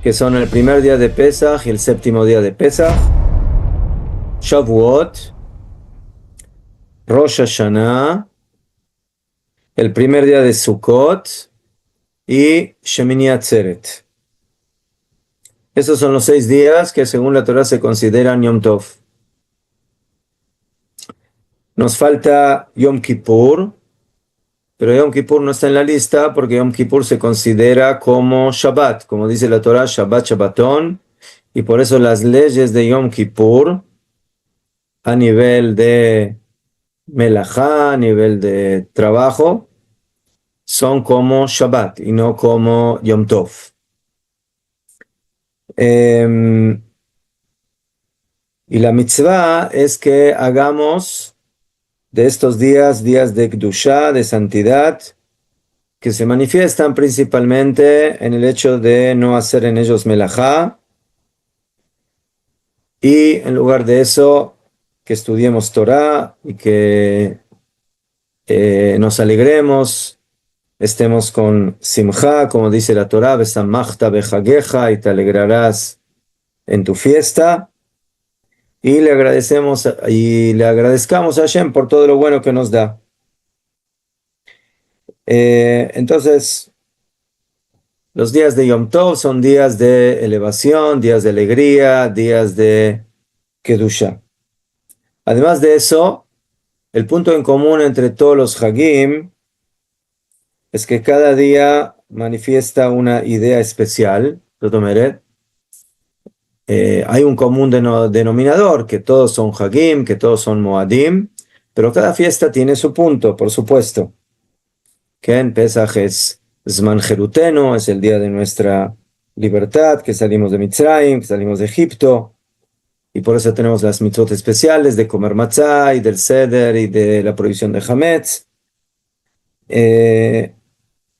que son el primer día de Pesaj y el séptimo día de Pesaj, Shavuot, Rosh Hashanah, el primer día de Sukkot y Shemini Atzeret. Esos son los 6 días que según la Torah se consideran Yom Tov. Nos falta Yom Kippur, pero Yom Kippur no está en la lista porque Yom Kippur se considera como Shabbat, como dice la Torah, Shabbat, Shabbatón, y por eso las leyes de Yom Kippur a nivel de melajá, a nivel de trabajo, son como Shabbat y no como Yom Tov. Y la mitzvah es que hagamos de estos días de Kedushá, de santidad, que se manifiestan principalmente en el hecho de no hacer en ellos melajá, y en lugar de eso, que estudiemos Torah y que nos alegremos, estemos con simjá, como dice la Torah, besamachta bechageja, y te alegrarás en tu fiesta, y le agradezcamos a Hashem por todo lo bueno que nos da. Entonces, los días de Yom Tov son días de elevación, días de alegría, días de Kedusha. Además de eso, el punto en común entre todos los Hagim es que cada día manifiesta una idea especial. Hay un común denominador, que todos son Hagim, que todos son Moadim, pero cada fiesta tiene su punto, por supuesto. Que en Pesaj es Zman Jeruteno, es el día de nuestra libertad, que salimos de Mitzrayim, que salimos de Egipto, y por eso tenemos las mitzvot especiales de comer matzah y del seder y de la prohibición de Hametz,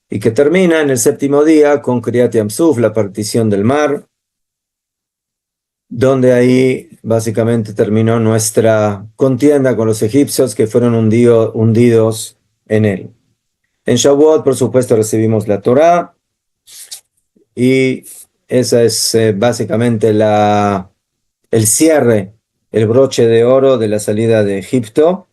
y que termina en el séptimo día con Kriyat Yam Suf, la partición del mar, donde ahí básicamente terminó nuestra contienda con los egipcios que fueron hundidos en él. En Shavuot, por supuesto, recibimos la Torah, y esa es básicamente el cierre, el broche de oro de la salida de Egipto.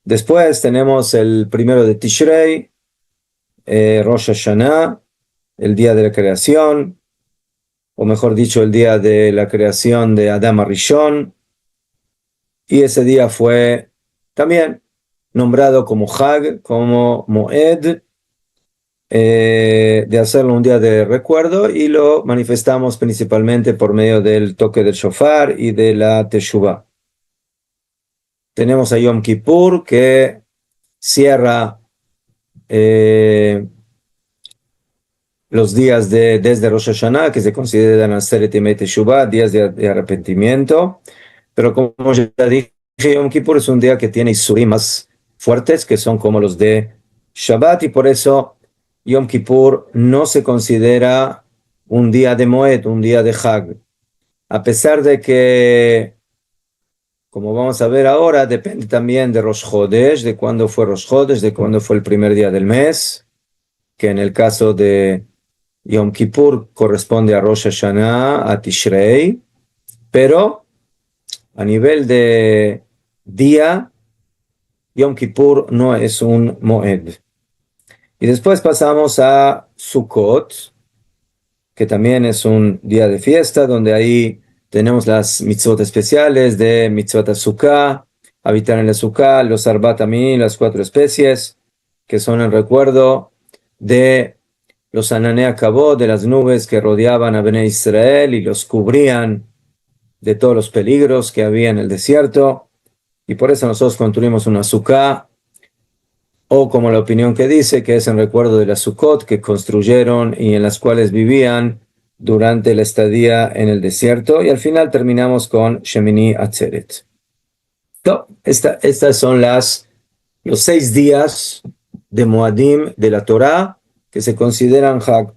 Después tenemos el primero de Tishrei, Rosh Hashanah, el día de la creación, o mejor dicho, el día de la creación de Adam Arishon, y ese día fue también nombrado como Hag, como Moed, de hacerlo un día de recuerdo, y lo manifestamos principalmente por medio del toque del shofar y de la teshuvah. Tenemos a Yom Kippur, que cierra los días desde Rosh Hashanah, que se consideran Aseret Yemei Teshuvah, días de arrepentimiento, pero como ya dije, Yom Kippur es un día que tiene isurim más fuertes, que son como los de Shabbat, y por eso Yom Kippur no se considera un día de Moed, un día de Hag, a pesar de que, como vamos a ver ahora, depende también de Rosh Chodesh, de cuándo fue Rosh Chodesh, de cuándo fue el primer día del mes, que en el caso de Yom Kippur corresponde a Rosh Hashanah, a Tishrei, pero a nivel de día, Yom Kippur no es un Moed. Y después pasamos a Sukkot, que también es un día de fiesta, donde ahí tenemos las mitzvot especiales de mitzvot azúcar, habitar en la azúcar, los arbat tamim, las 4 especies, que son en recuerdo de los ananei hakavod, de las nubes que rodeaban a Bnei Israel y los cubrían de todos los peligros que había en el desierto, y por eso nosotros construimos una azúcar, o como la opinión que dice, que es en recuerdo de las Sukkot que construyeron y en las cuales vivían durante la estadía en el desierto, y al final terminamos con Shemini Atzeret. Estas son los 6 días de Moadim de la Torah que se consideran Hag.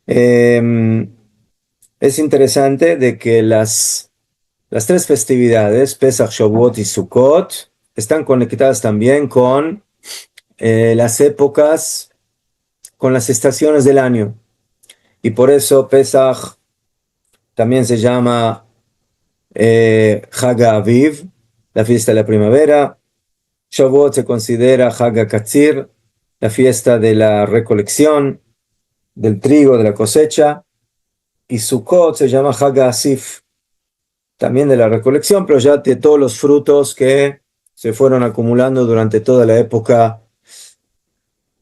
Es interesante de que las 3 festividades, Pesach, Shavuot y Sukkot, están conectadas también con las épocas con las estaciones del año. Y por eso Pesach también se llama Hag Aviv, la fiesta de la primavera. Shavuot se considera Hag Katzir, la fiesta de la recolección del trigo, de la cosecha. Y Sukkot se llama Hag Asif, también de la recolección, pero ya de todos los frutos que se fueron acumulando durante toda la época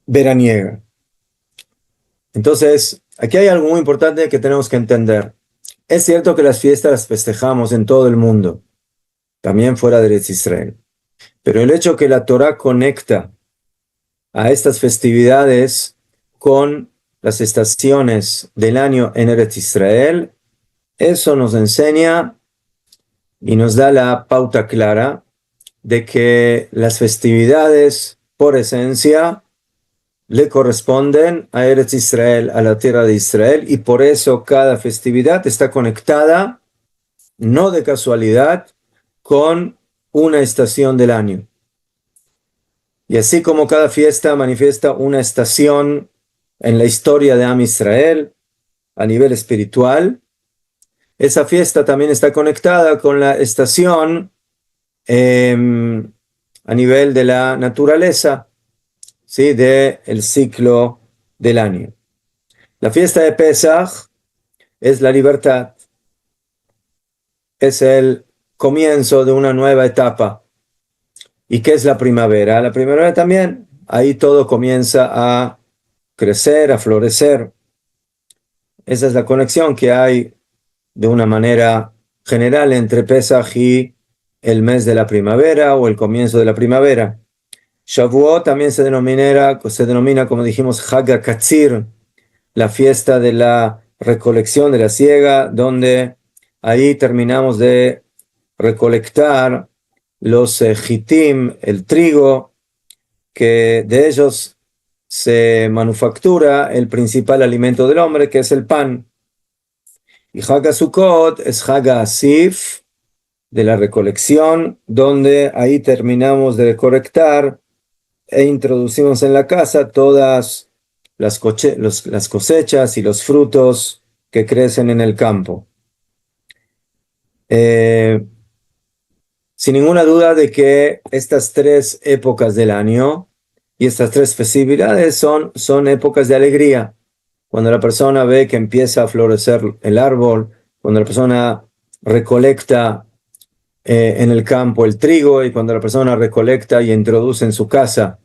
veraniega. Entonces, aquí hay algo muy importante que tenemos que entender. Es cierto que las fiestas las festejamos en todo el mundo, también fuera de Eretz Israel. Pero el hecho que la Torá conecta a estas festividades con las estaciones del año en Eretz Israel, eso nos enseña y nos da la pauta clara de que las festividades, por esencia, le corresponden a Eretz Israel, a la tierra de Israel, y por eso cada festividad está conectada, no de casualidad, con una estación del año. Y así como cada fiesta manifiesta una estación en la historia de Am Israel, a nivel espiritual, esa fiesta también está conectada con la estación a nivel de la naturaleza, ¿sí? Del ciclo del año. La fiesta de Pesach es la libertad, es el comienzo de una nueva etapa. ¿Y qué es la primavera? La primavera también, ahí todo comienza a crecer, a florecer. Esa es la conexión que hay de una manera general entre Pesach y el mes de la primavera o el comienzo de la primavera. Shavuot también se denomina, como dijimos, Hag HaKatzir, la fiesta de la recolección de la siega, donde ahí terminamos de recolectar los jitim, el trigo, que de ellos se manufactura el principal alimento del hombre, que es el pan. Y Hag HaSukkot es Hag HaAsif, de la recolección, donde ahí terminamos de recolectar e introducimos en la casa todas las cosechas y los frutos que crecen en el campo. Sin ninguna duda de que estas tres épocas del año y estas tres festividades son épocas de alegría. Cuando la persona ve que empieza a florecer el árbol, cuando la persona recolecta en el campo el trigo, y cuando la persona recolecta y introduce en su casa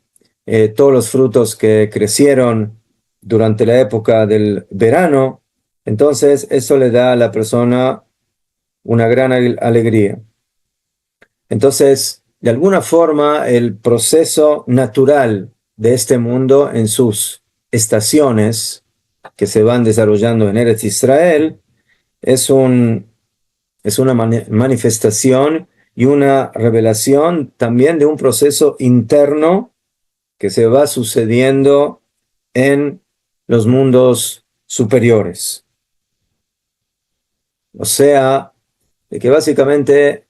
todos los frutos que crecieron durante la época del verano, entonces eso le da a la persona una gran alegría. Entonces, de alguna forma, el proceso natural de este mundo en sus estaciones que se van desarrollando en Eretz Israel es una manifestación y una revelación también de un proceso interno que se va sucediendo en los mundos superiores. O sea, de que básicamente,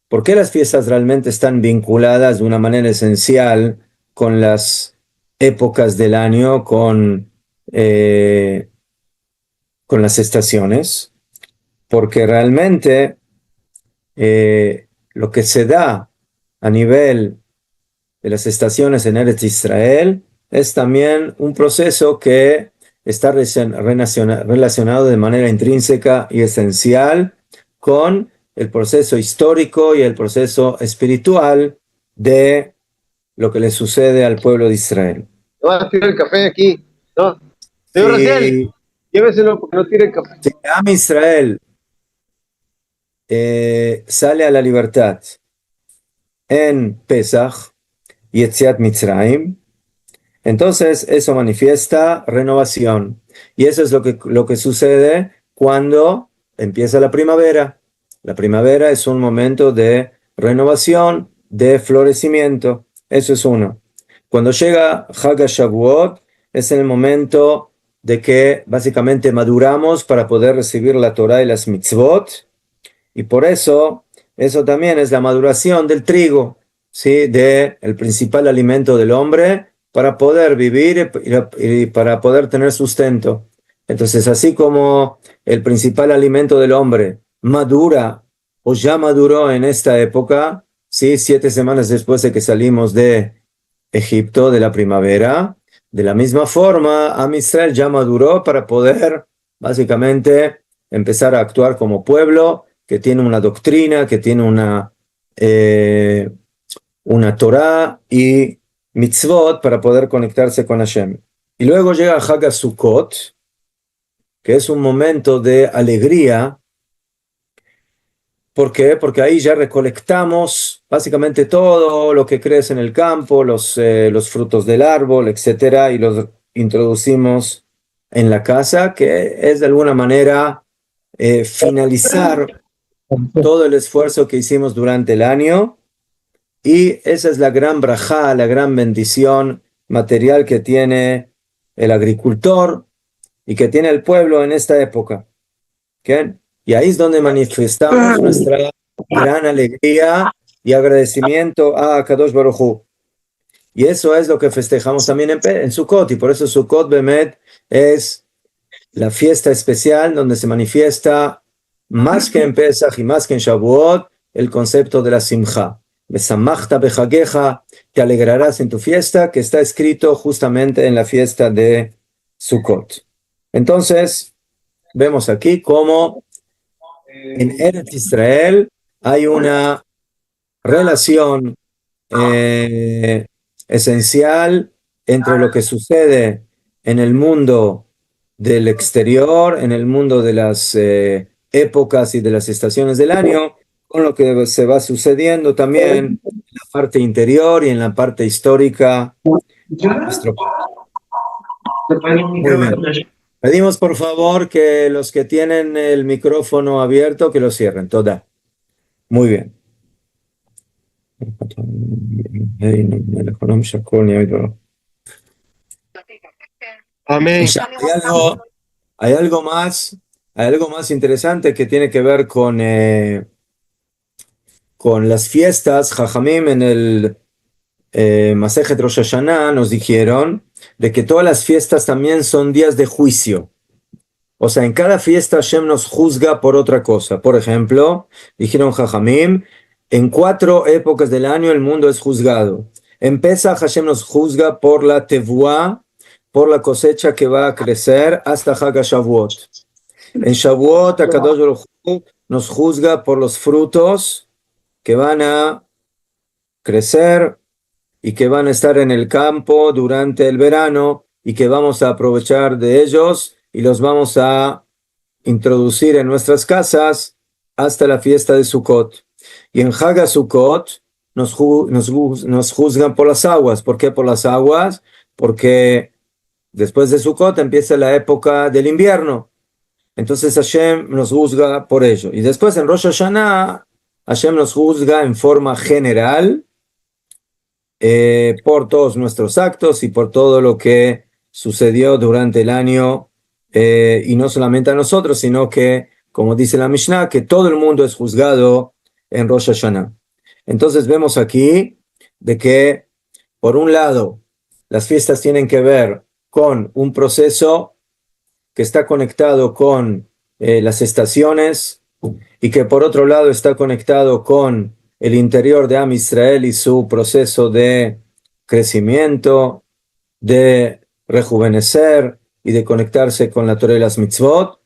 ¿por qué las fiestas realmente están vinculadas de una manera esencial con las épocas del año, con las estaciones? Porque realmente lo que se da a nivel de las estaciones en Eretz Israel es también un proceso que está relacionado de manera intrínseca y esencial con el proceso histórico y el proceso espiritual de lo que le sucede al pueblo de Israel. No va a tirar el café aquí, ¿no? Señor Racel, lléveselo porque no tire el café. Si Am Israel sale a la libertad en Pesach, Yetziat Mitzrayim, entonces eso manifiesta renovación. Y eso es lo que sucede cuando empieza la primavera. La primavera es un momento de renovación, de florecimiento. Eso es uno. Cuando llega Hag HaShavuot, es el momento de que básicamente maduramos para poder recibir la Torah y las mitzvot. Y por eso también es la maduración del trigo, ¿sí? De el principal alimento del hombre, para poder vivir y para poder tener sustento. Entonces, así como el principal alimento del hombre madura o ya maduró en esta época, ¿sí? 7 semanas después de que salimos de Egipto, de la primavera, de la misma forma, Am Israel ya maduró para poder básicamente empezar a actuar como pueblo que tiene una doctrina, que tiene una Torah y mitzvot para poder conectarse con Hashem. Y luego llega Hag Sukkot, que es un momento de alegría. ¿Por qué? Porque ahí ya recolectamos básicamente todo lo que crece en el campo, los frutos del árbol, etcétera, y los introducimos en la casa, que es de alguna manera finalizar todo el esfuerzo que hicimos durante el año. Y esa es la gran brajá, la gran bendición material que tiene el agricultor y que tiene el pueblo en esta época. ¿Okay? Y ahí es donde manifestamos nuestra gran alegría y agradecimiento a Kadosh Baruj Hu. Y eso es lo que festejamos también en Sukkot. Y por eso Sukkot Bemet es la fiesta especial donde se manifiesta más que en Pesach y más que en Shavuot el concepto de la Simcha. Besamachta bechageja, te alegrarás en tu fiesta, que está escrito justamente en la fiesta de Sukkot. Entonces, vemos aquí cómo en Eretz Israel hay una relación esencial entre lo que sucede en el mundo del exterior, en el mundo de las épocas y de las estaciones del año, con lo que se va sucediendo también en la parte interior y en la parte histórica de nuestro país. Muy bien. Pedimos por favor que los que tienen el micrófono abierto que lo cierren, toda. Muy bien. Amén. Hay algo más interesante que tiene que ver con las fiestas. Jajamim en el Masejet Rosh Hashanah nos dijeron de que todas las fiestas también son días de juicio. O sea, en cada fiesta Hashem nos juzga por otra cosa. Por ejemplo, dijeron Jajamim, en 4 épocas del año el mundo es juzgado. En Pesach Hashem nos juzga por la tevuá, por la cosecha que va a crecer hasta Hag Shavuot. En Shavuot Akadosh Baruj Hu nos juzga por los frutos que van a crecer y que van a estar en el campo durante el verano y que vamos a aprovechar de ellos y los vamos a introducir en nuestras casas hasta la fiesta de Sukkot. Y en Hag Sukkot nos juzgan por las aguas. ¿Por qué por las aguas? Porque después de Sukkot empieza la época del invierno. Entonces Hashem nos juzga por ello. Y después en Rosh Hashanah, Hashem nos juzga en forma general por todos nuestros actos y por todo lo que sucedió durante el año, y no solamente a nosotros, sino que, como dice la Mishnah, que todo el mundo es juzgado en Rosh Hashanah. Entonces vemos aquí de que, por un lado, las fiestas tienen que ver con un proceso que está conectado con las estaciones y que por otro lado está conectado con el interior de Am Israel y su proceso de crecimiento, de rejuvenecer y de conectarse con la Torah y las mitzvot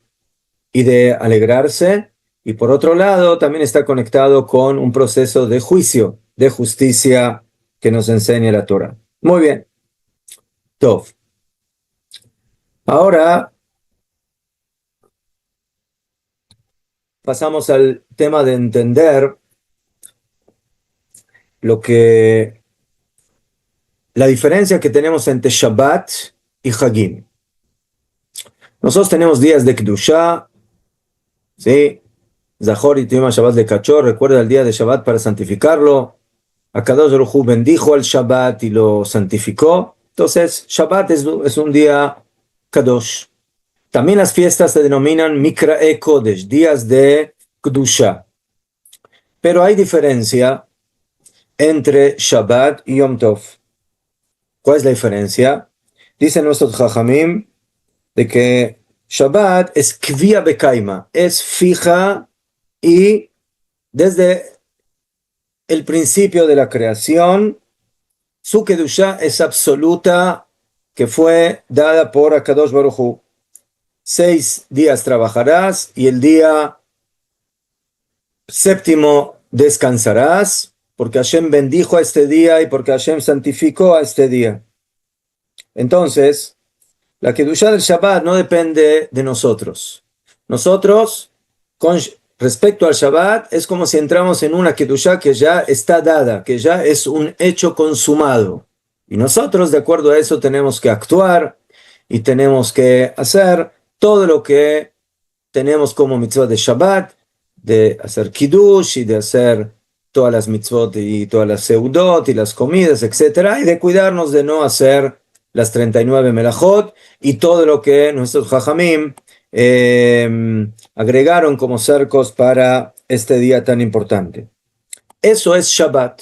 y de alegrarse. Y por otro lado también está conectado con un proceso de juicio, de justicia que nos enseña la Torah. Muy bien. Tov. Ahora pasamos al tema de entender la diferencia que tenemos entre Shabbat y Hagim. Nosotros tenemos días de Kedushá, ¿sí? Zahor y Tima Shabbat de Kachor, recuerda el día de Shabbat para santificarlo. Akadosh Baruj Hu bendijo al Shabbat y lo santificó. Entonces, Shabbat es un día Kadosh. También las fiestas se denominan Mikrae Kodesh, días de Kedushá. Pero hay diferencia entre Shabbat y Yom Tov. ¿Cuál es la diferencia? Dicen nuestros Jajamim de que Shabbat es kvia bekaima, es fija y desde el principio de la creación, su Kedushá es absoluta, que fue dada por Akadosh Baruj Hu. 6 días trabajarás y el día séptimo descansarás, porque Hashem bendijo a este día y porque Hashem santificó a este día. Entonces, la Kedushá del Shabbat no depende de nosotros. Nosotros, con respecto al Shabbat, es como si entramos en una Kedushá que ya está dada, que ya es un hecho consumado. Y nosotros, de acuerdo a eso, tenemos que actuar y tenemos que hacer todo lo que tenemos como mitzvah de Shabbat, de hacer Kiddush y de hacer todas las mitzvot y todas las seudot y las comidas, etcétera, y de cuidarnos de no hacer las 39 melajot y todo lo que nuestros Jajamim agregaron como cercos para este día tan importante. Eso es Shabbat.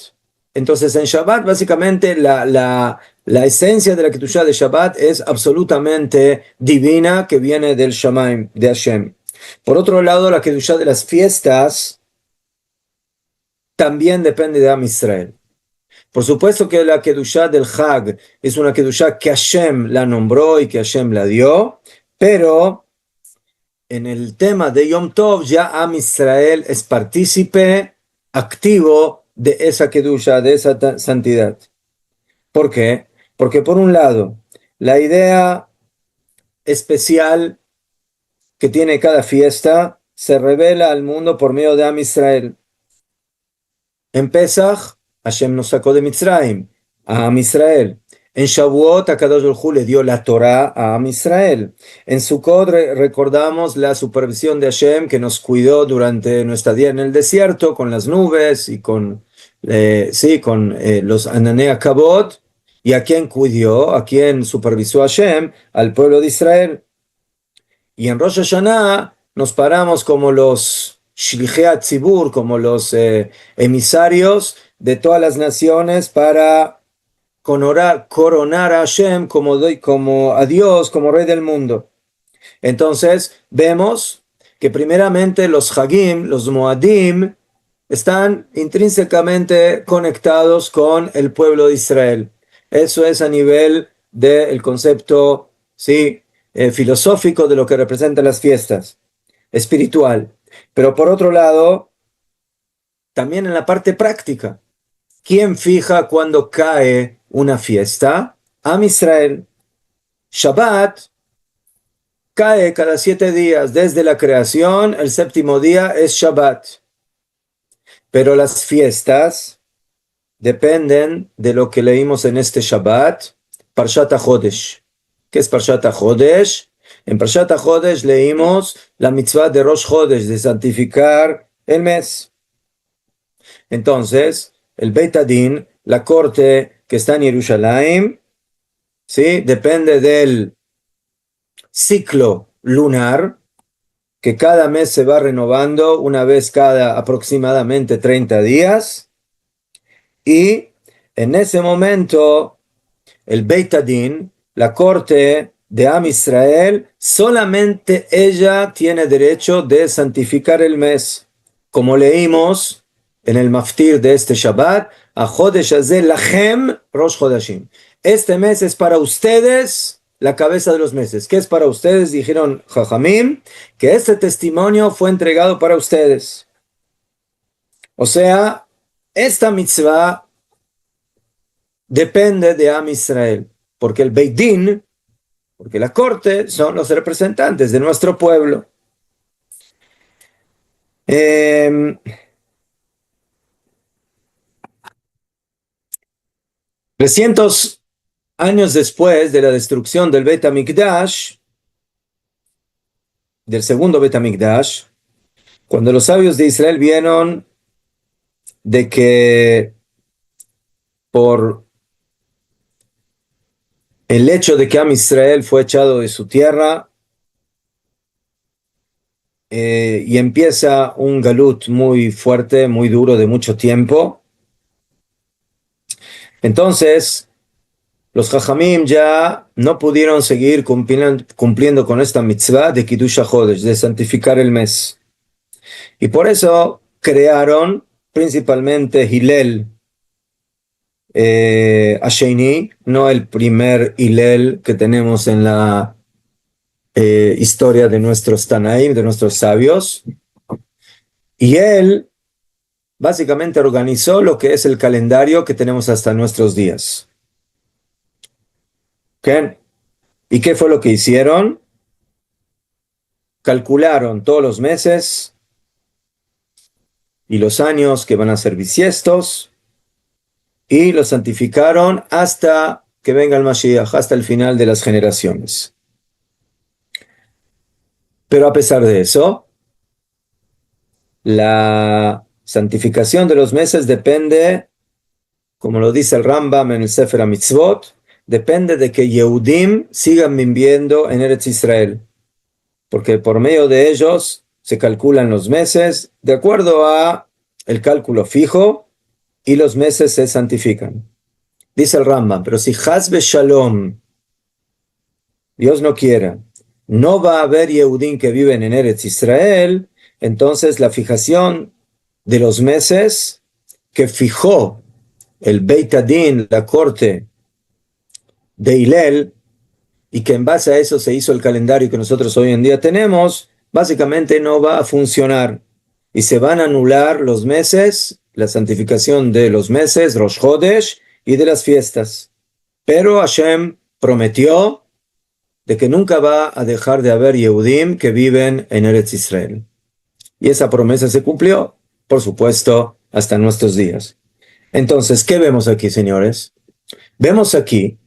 Entonces en Shabbat básicamente la esencia de la Kedushá de Shabbat es absolutamente divina, que viene del Shamaim, de Hashem. Por otro lado, la Kedushá de las fiestas también depende de Am Israel. Por supuesto que la Kedushá del Hag es una Kedushá que Hashem la nombró y que Hashem la dio, pero en el tema de Yom Tov ya Am Israel es partícipe activo de esa Kedushá, de esa santidad. ¿Por qué? Porque por un lado, la idea especial que tiene cada fiesta se revela al mundo por medio de Am Israel. En Pesach, Hashem nos sacó de Mitzrayim, a Am Israel. En Shavuot, Akadosh Baruj Hu le dio la Torah a Am Israel. En Sukkot recordamos la supervisión de Hashem que nos cuidó durante nuestra día en el desierto, con las nubes y con los Ananei Kabot. ¿Y a quién cuidó? ¿A quién supervisó Hashem? Al pueblo de Israel. Y en Rosh Hashanah nos paramos como los Shlichei Tzibur, como los emisarios de todas las naciones para coronar a Hashem como a Dios, como Rey del mundo. Entonces vemos que primeramente los Hagim, los Moadim, están intrínsecamente conectados con el pueblo de Israel. Eso es a nivel del concepto, ¿sí?, filosófico de lo que representan las fiestas, espiritual. Pero por otro lado, también en la parte práctica, ¿quién fija cuando cae una fiesta? Am Israel. Shabbat cae cada 7 días desde la creación, el séptimo día es Shabbat. Pero las fiestas dependen de lo que leímos en este Shabbat, Parshat HaChodesh. ¿Qué es Parshat HaChodesh? En Parshat HaChodesh leímos la mitzvah de Rosh Chodesh, de santificar el mes. Entonces, el Beit Adin, la corte que está en Jerusalén, ¿sí?, depende del ciclo lunar, que cada mes se va renovando una vez cada aproximadamente 30 días. Y en ese momento, el Beit Adin, la corte de Am Israel, solamente ella tiene derecho de santificar el mes. Como leímos en el maftir de este Shabbat, a Chodesh Hazeh Lachem Rosh Chodashim. Este mes es para ustedes la cabeza de los meses. ¿Qué es para ustedes? Dijeron Jajamim, que este testimonio fue entregado para ustedes. O sea, esta mitzvah depende de Am Israel, porque el Beit Din, porque la corte son los representantes de nuestro pueblo. 300 años después de la destrucción del Beit HaMikdash, del segundo Beit HaMikdash, cuando los sabios de Israel vieron de que por el hecho de que Am Israel fue echado de su tierra y empieza un galut muy fuerte, muy duro, de mucho tiempo, entonces los Jajamim ya no pudieron seguir cumpliendo con esta mitzvah de Kiddush HaChodesh, de santificar el mes. Y por eso crearon principalmente Hillel Asheni, no el primer Hillel que tenemos en la historia de nuestros Tanaim, de nuestros sabios. Y él básicamente organizó lo que es el calendario que tenemos hasta nuestros días. ¿Okay? ¿Y qué fue lo que hicieron? Calcularon todos los meses y los años que van a ser bisiestos y los santificaron hasta que venga el Mashiach, hasta el final de las generaciones. Pero a pesar de eso, la santificación de los meses depende, como lo dice el Rambam en el Sefer HaMitzvot, depende de que Yehudim sigan viviendo en Eretz Israel, porque por medio de ellos se calculan los meses de acuerdo a el cálculo fijo y los meses se santifican. Dice el Rambam, pero si Haz Shalom, Dios no quiera, no va a haber Yehudim que viven en Eretz Israel, entonces la fijación de los meses que fijó el Beit Adin, la corte de Hillel, y que en base a eso se hizo el calendario que nosotros hoy en día tenemos, básicamente no va a funcionar y se van a anular los meses, la santificación de los meses, Rosh Chodesh, y de las fiestas. Pero Hashem prometió de que nunca va a dejar de haber Yehudim que viven en Eretz Israel. Y esa promesa se cumplió, por supuesto, hasta nuestros días. Entonces, ¿qué vemos aquí, señores? Vemos aquí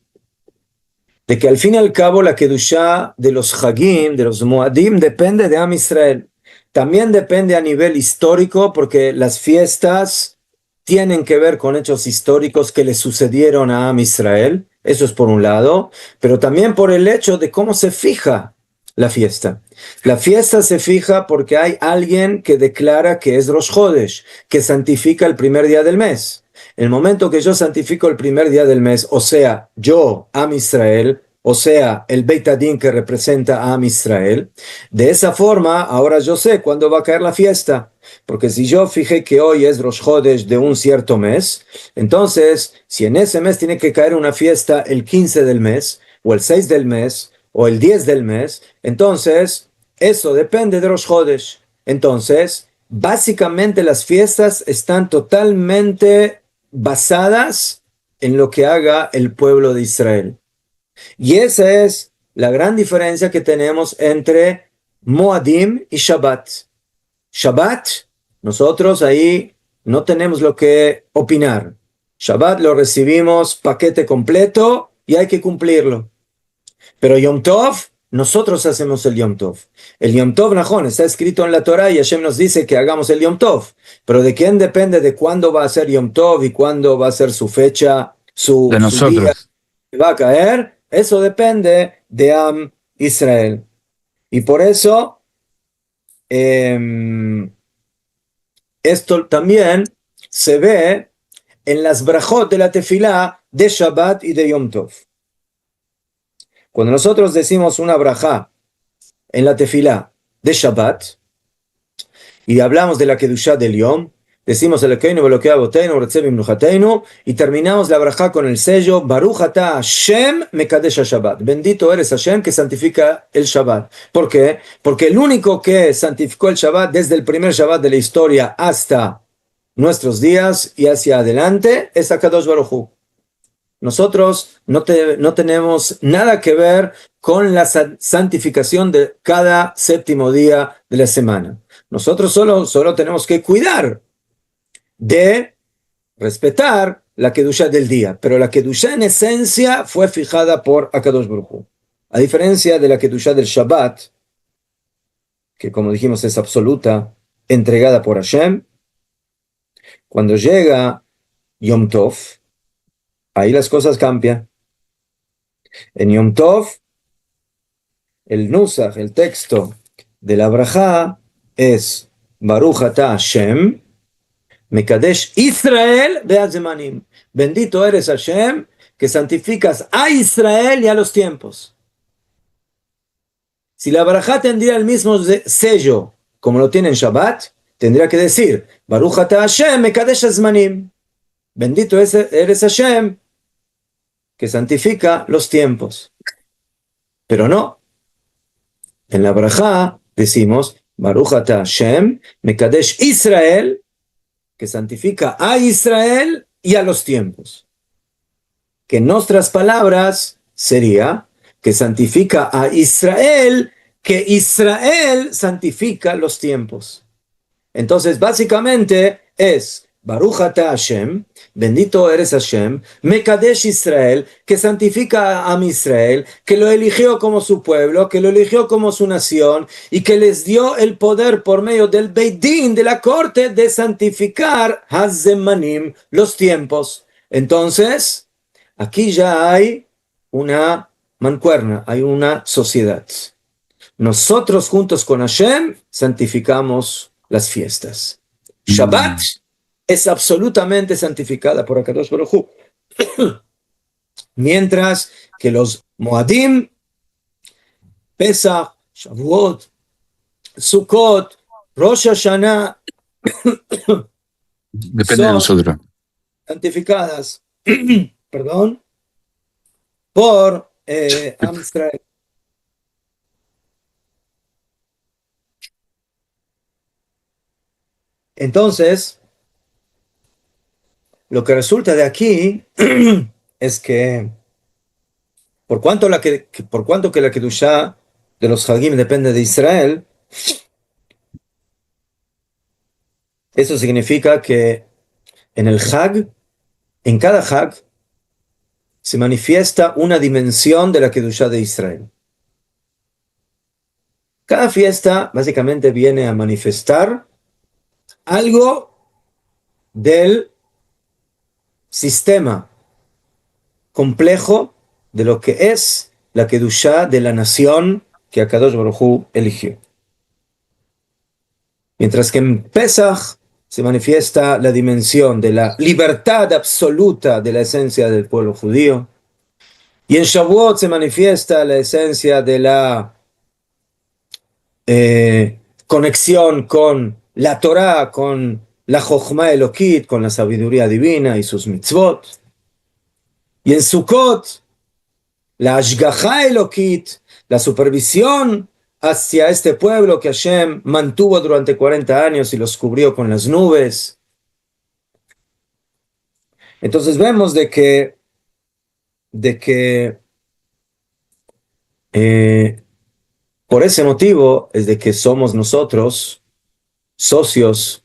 de que al fin y al cabo la Kedushá de los Hagim, de los Moadim, depende de Am Israel. También depende a nivel histórico, porque las fiestas tienen que ver con hechos históricos que le sucedieron a Am Israel. Eso es por un lado, pero también por el hecho de cómo se fija la fiesta. La fiesta se fija porque hay alguien que declara que es Rosh Chodesh, que santifica el primer día del mes. El momento que yo santifico el primer día del mes, o sea, yo, Am Israel, o sea, el Beit Adin que representa a Am Israel, de esa forma, ahora yo sé cuándo va a caer la fiesta. Porque si yo fijé que hoy es Rosh Chodesh de un cierto mes, entonces, si en ese mes tiene que caer una fiesta el 15 del mes, o el 6 del mes, o el 10 del mes, entonces, eso depende de Rosh Chodesh. Entonces, básicamente las fiestas están totalmente basadas en lo que haga el pueblo de Israel. Y esa es la gran diferencia que tenemos entre Moadim y Shabbat. Shabbat, nosotros ahí no tenemos lo que opinar. Shabbat lo recibimos paquete completo y hay que cumplirlo. Pero Yom Tov, nosotros hacemos el Yom Tov. El Yom Tov, Najón, está escrito en la Torah y Hashem nos dice que hagamos el Yom Tov. Pero ¿de quién depende de cuándo va a ser Yom Tov y cuándo va a ser su fecha, su día que va a caer? Eso depende de Am Israel. Y por eso, esto también se ve en las brajot de la tefilá de Shabbat y de Yom Tov. Cuando nosotros decimos una brajá en la tefilá de Shabbat y hablamos de la Kedushá del Yom, decimos Elokeinu ve'Elokei Avoteinu u'Retzeh b'Mnuchateinu y terminamos la brajá con el sello Baruch atah Hashem mekadesh Shabbat. Bendito eres Hashem que santifica el Shabbat. ¿Por qué? Porque el único que santificó el Shabbat desde el primer Shabbat de la historia hasta nuestros días y hacia adelante es HaKadosh Baruj Hu. Nosotros no tenemos nada que ver con la santificación de cada séptimo día de la semana. Nosotros solo tenemos que cuidar de respetar la Kedushá del día, pero la Kedushá en esencia fue fijada por HaKadosh Baruj Hu. A diferencia de la Kedushá del Shabbat, que como dijimos es absoluta, entregada por Hashem, cuando llega Yom Tov, ahí las cosas cambian. En Yom Tov, el Nusach, el texto de la Brajá es Baruch atah Hashem, Mekadesh Israel be'azemanim. Bendito eres Hashem, que santificas a Israel y a los tiempos. Si la barajá tendría el mismo sello como lo tiene en Shabbat, tendría que decir, Baruch ata Hashem mekadesh hazmanim. Bendito eres Hashem, que santifica los tiempos. Pero no. En la barajá decimos, Baruch ata Hashem mekadesh Israel, que santifica a Israel y a los tiempos. Que en nuestras palabras sería que santifica a Israel, que Israel santifica los tiempos. Entonces, básicamente es Baruch ata Hashem, bendito eres Hashem, Mekadesh Israel, que santifica a Israel, que lo eligió como su pueblo, que lo eligió como su nación, y que les dio el poder por medio del Beit Din, de la corte, de santificar Hazemanim, los tiempos. Entonces, aquí ya hay una mancuerna, hay una sociedad. Nosotros juntos con Hashem santificamos las fiestas. Shabbat es absolutamente santificada por Akadosh Baruj Hu. Mientras que los Moadim, Pesach, Shavuot, Sukkot, Rosh Hashanah Depende de nosotros. santificadas perdón, por Am Israel. Entonces, lo que resulta de aquí es que por cuanto que la Kedushá de los Hagim depende de Israel, eso significa que en el Hag, en cada Hag, se manifiesta una dimensión de la Kedushá de Israel. Cada fiesta básicamente viene a manifestar algo del sistema complejo de lo que es la Kedushá de la nación que Akadosh Baruj Hu eligió. Mientras que en Pesach se manifiesta la dimensión de la libertad absoluta de la esencia del pueblo judío, y en Shavuot se manifiesta la esencia de la conexión con la Torá, con la Jochma Elokit, con la sabiduría divina y sus mitzvot. Y en Sukkot, la Ashgacha Elokit, la supervisión hacia este pueblo que Hashem mantuvo durante 40 años y los cubrió con las nubes. Entonces vemos de que por ese motivo es de que somos nosotros socios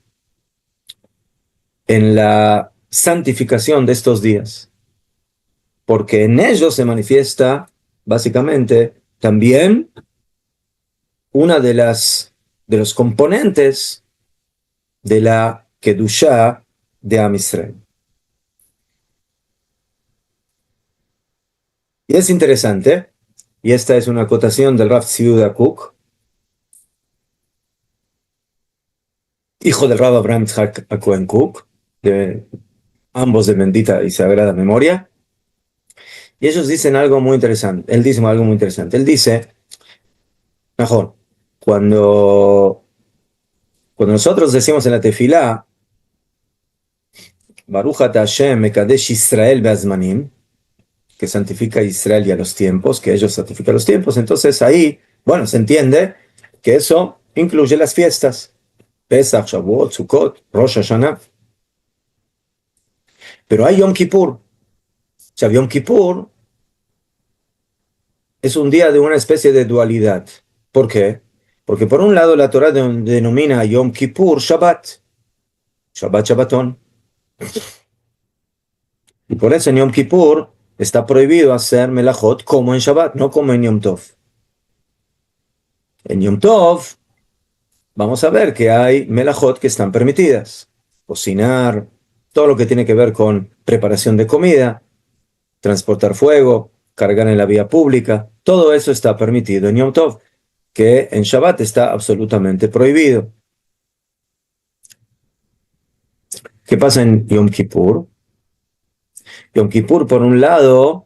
en la santificación de estos días, porque en ellos se manifiesta básicamente también una de los componentes de la Kedushá de Am Israel. Y es interesante, y esta es una acotación del Rav Tzvi Kook, hijo del Rav Abraham Yitzhak Cohen Kook, de ambos de bendita y sagrada memoria. Y ellos dicen algo muy interesante. Él dice algo muy interesante. Él dice, mejor, cuando nosotros decimos en la tefilá, Baruch ata Hashem mekadesh Israel be'azmanim, que santifica a Israel y a los tiempos, que ellos santifican los tiempos, entonces ahí, bueno, se entiende que eso incluye las fiestas, Pesach, Shavuot, Sukkot, Rosh Hashanah. Pero hay Yom Kippur. O sea, Yom Kippur es un día de una especie de dualidad. ¿Por qué? Porque por un lado la Torah denomina a Yom Kippur Shabbat, Shabbatón. Y por eso en Yom Kippur está prohibido hacer melajot como en Shabbat, no como en Yom Tov. En Yom Tov vamos a ver que hay melajot que están permitidas. Cocinar, todo lo que tiene que ver con preparación de comida, transportar fuego, cargar en la vía pública, todo eso está permitido en Yom Tov, que en Shabbat está absolutamente prohibido. ¿Qué pasa en Yom Kippur? Yom Kippur, por un lado,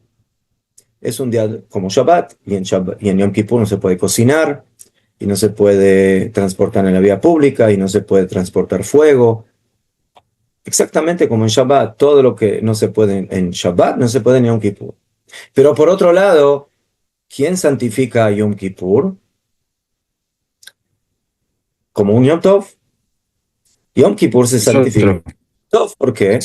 es un día como Shabbat, y en Yom Kippur no se puede cocinar, y no se puede transportar en la vía pública, y no se puede transportar fuego. Exactamente como en Shabbat, todo lo que no se puede en Shabbat, no se puede en Yom Kippur. Pero por otro lado, ¿quién santifica a Yom Kippur? Como un Yom Tov. Yom Kippur se santifica. Nosotros. Tov, ¿por qué?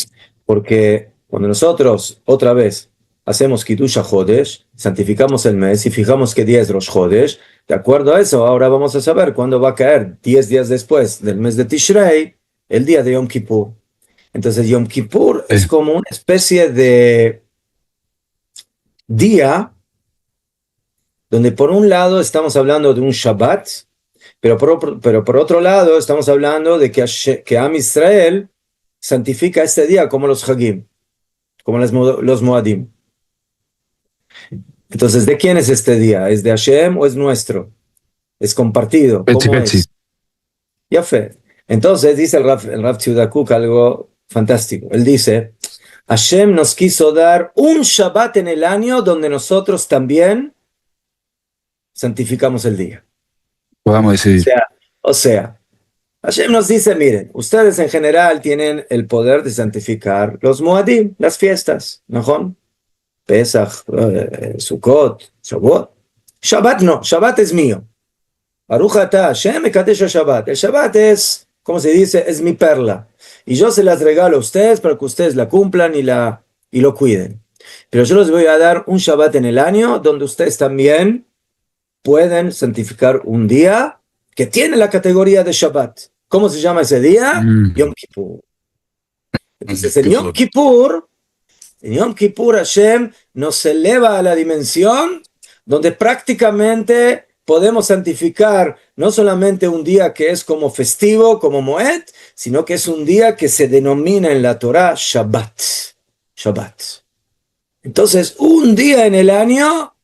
Porque cuando nosotros, otra vez, hacemos Kiddush HaChodesh, santificamos el mes y fijamos qué día es Rosh Chodesh, de acuerdo a eso, ahora vamos a saber cuándo va a caer, 10 días después del mes de Tishrei, el día de Yom Kippur. Entonces, Yom Kippur es como una especie de día donde por un lado estamos hablando de un Shabbat, pero por otro lado estamos hablando de que Am Israel santifica este día como los Hagim, como los Moadim. Entonces, ¿de quién es este día? ¿Es de Hashem o es nuestro? ¿Es compartido? ¿Cómo es? Ya fe. Entonces dice el Rav Tzviuda Kook algo fantástico. Él dice, Hashem nos quiso dar un Shabbat en el año donde nosotros también santificamos el día. Podamos decidir. O sea, Hashem nos dice, miren, ustedes en general tienen el poder de santificar los Moadim, las fiestas, ¿no? Pesach, Sukkot, Shavuot. Shabbat no, Shabbat es mío. Baruch atah Hashem mekadesh Shabbat. El Shabbat es, como se dice, es mi perla. Y yo se las regalo a ustedes para que ustedes la cumplan y lo cuiden. Pero yo les voy a dar un Shabbat en el año donde ustedes también pueden santificar un día que tiene la categoría de Shabbat. ¿Cómo se llama ese día? Yom Kippur. Entonces, en Yom Kippur Hashem nos eleva a la dimensión donde prácticamente podemos santificar no solamente un día que es como festivo, como Moed, sino que es un día que se denomina en la Torah Shabbat. Shabbat. Entonces, un día en el año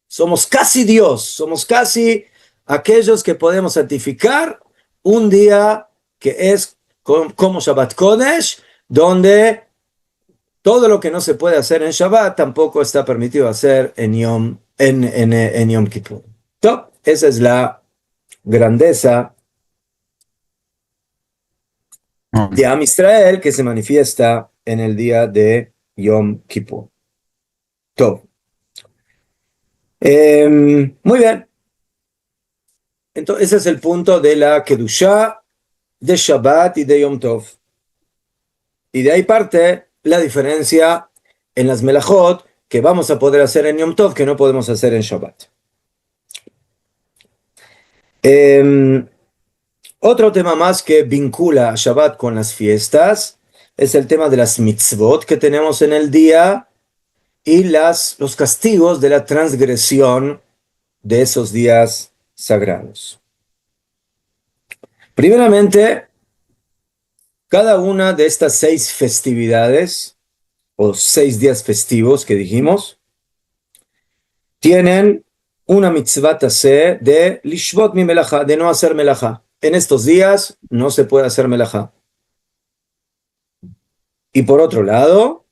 somos casi Dios, somos casi aquellos que podemos santificar un día que es como Shabbat Kodesh, donde todo lo que no se puede hacer en Shabbat tampoco está permitido hacer en Yom Kippur. Entonces, esa es la grandeza de Am Israel que se manifiesta en el día de Yom Kippur. Muy bien. Entonces, ese es el punto de la Kedushá, de Shabbat y de Yom Tov. Y de ahí parte la diferencia en las melajot que vamos a poder hacer en Yom Tov que no podemos hacer en Shabbat. Otro tema más que vincula a Shabbat con las fiestas es el tema de las mitzvot que tenemos en el día y los castigos de la transgresión de esos días sagrados. Primeramente, cada una de estas 6 festividades o 6 días festivos que dijimos tienen una mitzvah taseh de lishvot mi melajá, de no hacer melajá. En estos días no se puede hacer melajá. Y por otro lado,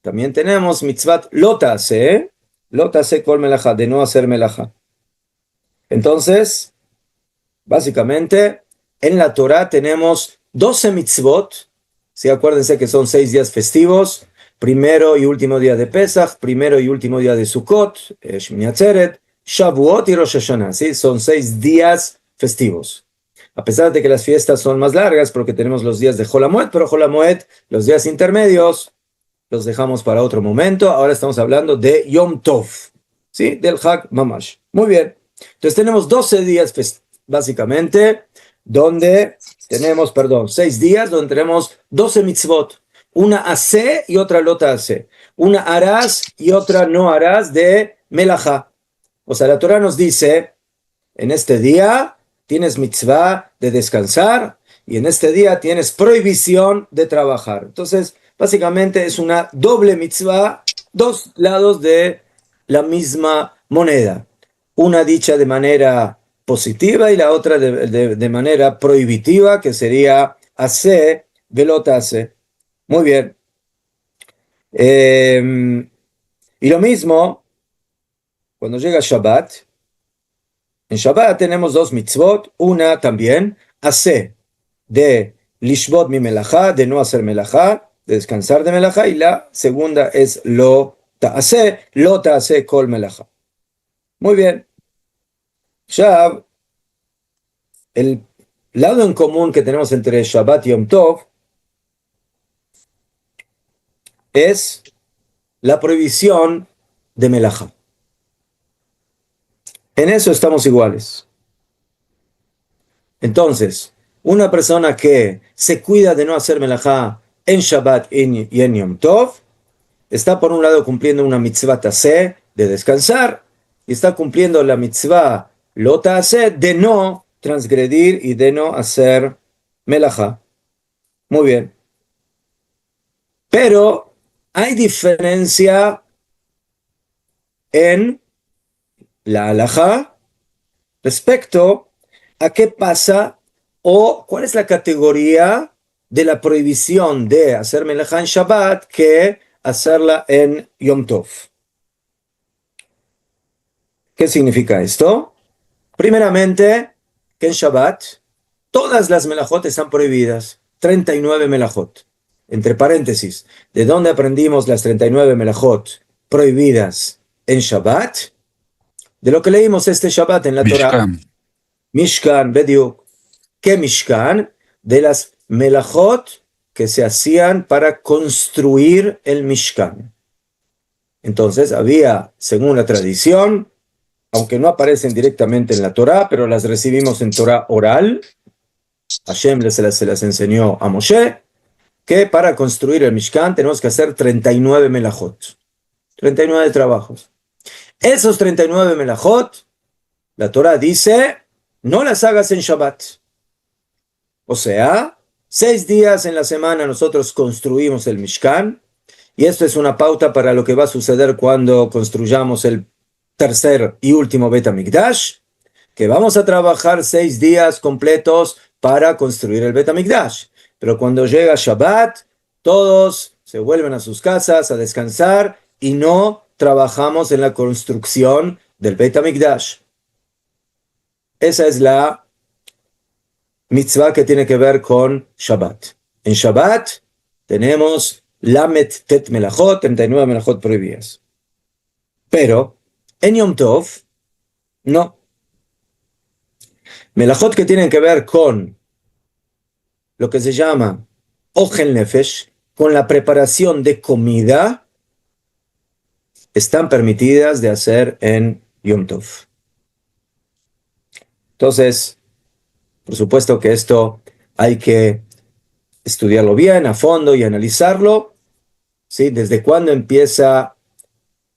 también tenemos mitzvah lo taseh kol melajá, de no hacer melajá. Entonces, básicamente, en la Torah tenemos 12 mitzvot. ¿Sí? Acuérdense que son 6 días festivos. Primero y último día de Pesach, primero y último día de Sukkot, Shmini Atzeret, Shavuot y Rosh Hashanah. ¿Sí? Son 6 días festivos. A pesar de que las fiestas son más largas porque tenemos los días de Hol HaMoed, pero Hol HaMoed, los días intermedios, los dejamos para otro momento. Ahora estamos hablando de Yom Tov, ¿sí? Del Hag Mamash. Muy bien. Entonces tenemos 12 días básicamente, donde tenemos, 6 días donde tenemos 12 mitzvot. Una asé y otra lota asé. Una harás y otra no harás de melajá. O sea, la Torah nos dice, en este día tienes mitzvah de descansar y en este día tienes prohibición de trabajar. Entonces, básicamente es una doble mitzvah, 2 lados de la misma moneda. Una dicha de manera positiva y la otra de manera prohibitiva, que sería asé, velota asé. Muy bien. Y lo mismo cuando llega Shabbat. En Shabbat tenemos dos mitzvot. Una también, hace de lishbot mi melajá, de no hacer melajá, de descansar de melajá. Y la segunda es lo ta'ase kol melajá. Muy bien. Ya el lado en común que tenemos entre Shabbat y Yom Tov es la prohibición de melajá. En eso estamos iguales. Entonces, una persona que se cuida de no hacer melajá en Shabbat y en Yom Tov, está por un lado cumpliendo una mitzvah taseh de descansar, y está cumpliendo la mitzvah lo taseh de no transgredir y de no hacer melajá. Muy bien. Pero hay diferencia en la halajá respecto a qué pasa o cuál es la categoría de la prohibición de hacer melajá en Shabbat que hacerla en Yom Tov. ¿Qué significa esto? Primeramente, que en Shabbat todas las melajot están prohibidas, 39 melajot. Entre paréntesis, ¿de dónde aprendimos las 39 melajot prohibidas en Shabbat? De lo que leímos este Shabbat en la Torah. Mishkan, Bediuk. ¿Qué Mishkan? De las melajot que se hacían para construir el Mishkan. Entonces había, según la tradición, aunque no aparecen directamente en la Torah, pero las recibimos en Torah oral, Hashem se las enseñó a Moshe, que para construir el Mishkan tenemos que hacer 39 melajot, 39 trabajos. Esos 39 melajot, la Torah dice, no las hagas en Shabbat. O sea, 6 días en la semana nosotros construimos el Mishkan, y esto es una pauta para lo que va a suceder cuando construyamos el tercer y último Bet HaMikdash, que vamos a trabajar 6 días completos para construir el Bet HaMikdash. Pero cuando llega Shabbat, todos se vuelven a sus casas a descansar y no trabajamos en la construcción del Bet HaMikdash. Esa es la mitzvah que tiene que ver con Shabbat. En Shabbat tenemos Lamet Tet Melachot, 39 melachot prohibidas. Pero en Yom Tov, no. Melachot que tienen que ver con lo que se llama Ochel Nefesh, con la preparación de comida, están permitidas de hacer en Yom Tov. Entonces, por supuesto que esto hay que estudiarlo bien, a fondo y analizarlo, ¿sí? Desde cuándo empieza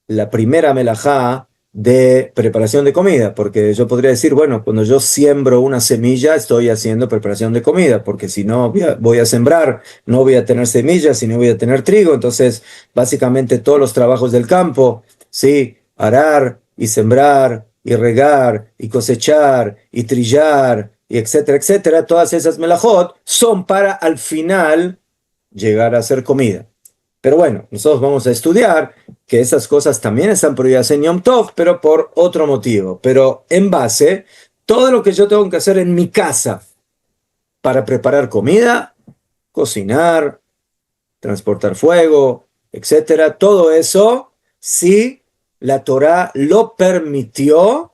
la primera melajá de preparación de comida, porque yo podría decir, bueno, cuando yo siembro una semilla estoy haciendo preparación de comida, porque si no voy a sembrar, no voy a tener semillas y no voy a tener trigo, entonces básicamente todos los trabajos del campo, ¿sí? Arar y sembrar y regar y cosechar y trillar y etcétera, etcétera, todas esas melajot son para al final llegar a ser comida. Pero bueno, nosotros vamos a estudiar que esas cosas también están prohibidas en Yom Tov, pero por otro motivo. Pero en base, todo lo que yo tengo que hacer en mi casa para preparar comida, cocinar, transportar fuego, etcétera, todo eso, sí, la Torah lo permitió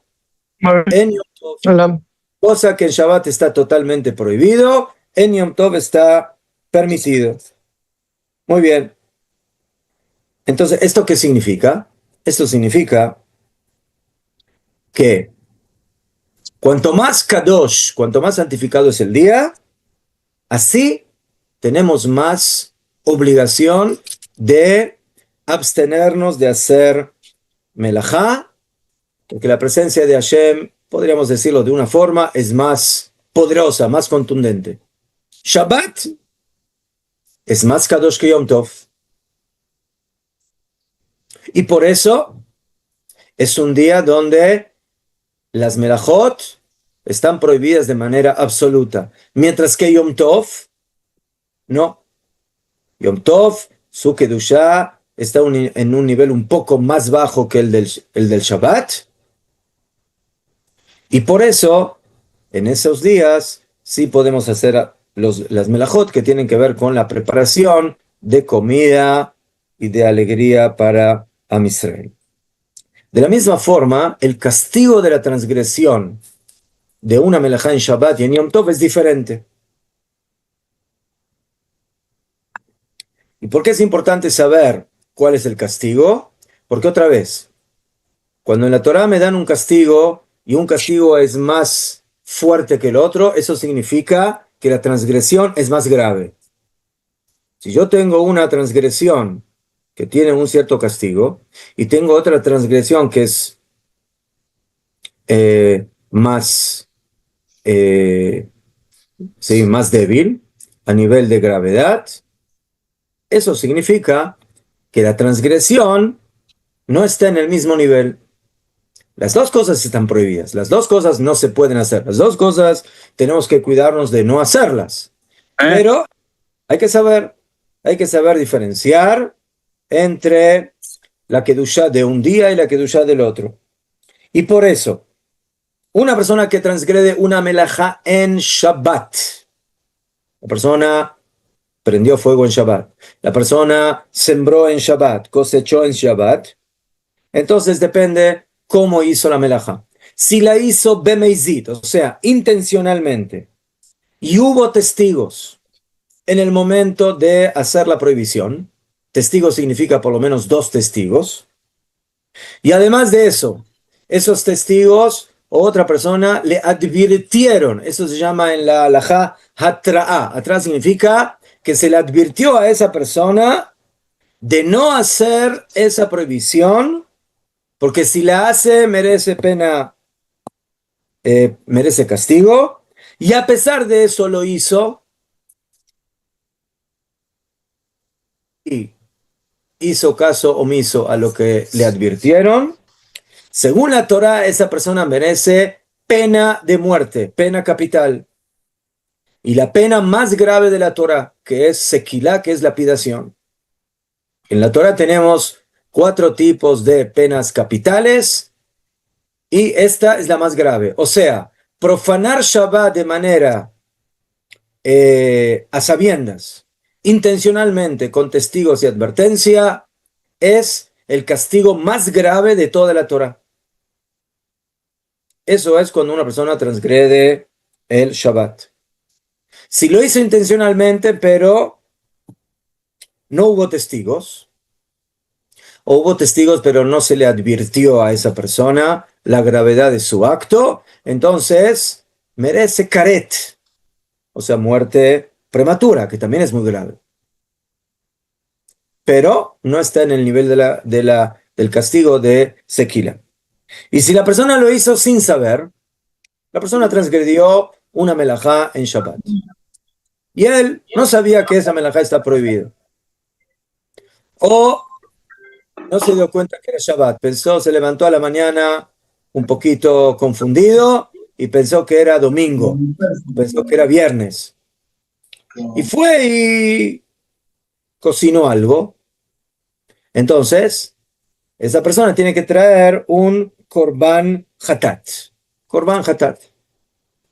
en Yom Tov. Cosa que en Shabbat está totalmente prohibido, en Yom Tov está permitido. Muy bien. Entonces, ¿esto qué significa? Esto significa que cuanto más kadosh, cuanto más santificado es el día, así tenemos más obligación de abstenernos de hacer melajá, porque la presencia de Hashem, podríamos decirlo de una forma, es más poderosa, más contundente. Shabbat es más kadosh que Yom Tov. Y por eso es un día donde las melajot están prohibidas de manera absoluta, mientras que Yom Tov, no. Yom Tov, su kedushá, está en un nivel un poco más bajo que el del Shabbat. Y por eso, en esos días, sí podemos hacer las melajot que tienen que ver con la preparación de comida y de alegría para Am Israel. De la misma forma, el castigo de la transgresión de una melajá en Shabbat y en Yom Tov es diferente. ¿Y por qué es importante saber cuál es el castigo? Porque otra vez, cuando en la Torá me dan un castigo y un castigo es más fuerte que el otro, eso significa que la transgresión es más grave. Si yo tengo una transgresión que tiene un cierto castigo y tengo otra transgresión que es más, sí, más débil a nivel de gravedad, eso significa que la transgresión no está en el mismo nivel. Las dos cosas están prohibidas, las dos cosas no se pueden hacer, las dos cosas tenemos que cuidarnos de no hacerlas. Pero hay que saber diferenciar entre la kedushá de un día y la kedushá del otro. Y por eso, una persona que transgrede una melajá en Shabbat, la persona prendió fuego en Shabbat, la persona sembró en Shabbat, cosechó en Shabbat, entonces depende cómo hizo la melajá. Si la hizo bemeizit, o sea, intencionalmente, y hubo testigos en el momento de hacer la prohibición, testigo significa por lo menos dos testigos, y además de eso, esos testigos o otra persona le advirtieron, eso se llama en la halajá hatra'a, atrás significa que se le advirtió a esa persona de no hacer esa prohibición, porque si la hace merece pena, merece castigo, y a pesar de eso lo hizo, y hizo caso omiso a lo que le advirtieron. Según la Torá, esa persona merece pena de muerte, pena capital. Y la pena más grave de la Torá, que es sequilá, que es lapidación. En la Torá tenemos 4 tipos de penas capitales y esta es la más grave. O sea, profanar Shabbat de manera a sabiendas, intencionalmente, con testigos y advertencia, es el castigo más grave de toda la Torá. Eso es cuando una persona transgrede el Shabbat. Si lo hizo intencionalmente, pero no hubo testigos, o hubo testigos, pero no se le advirtió a esa persona la gravedad de su acto, entonces merece karet, o sea, muerte prematura, que también es muy grave. Pero no está en el nivel del castigo de sequila. Y si la persona lo hizo sin saber, la persona transgredió una melajá en Shabbat. Y él no sabía que esa melajá está prohibida. O no se dio cuenta que era Shabbat. Pensó, se levantó a la mañana un poquito confundido y pensó que era domingo. Pensó que era viernes. Y fue y cocinó algo. Entonces, esa persona tiene que traer un korban hatat. Korban hatat.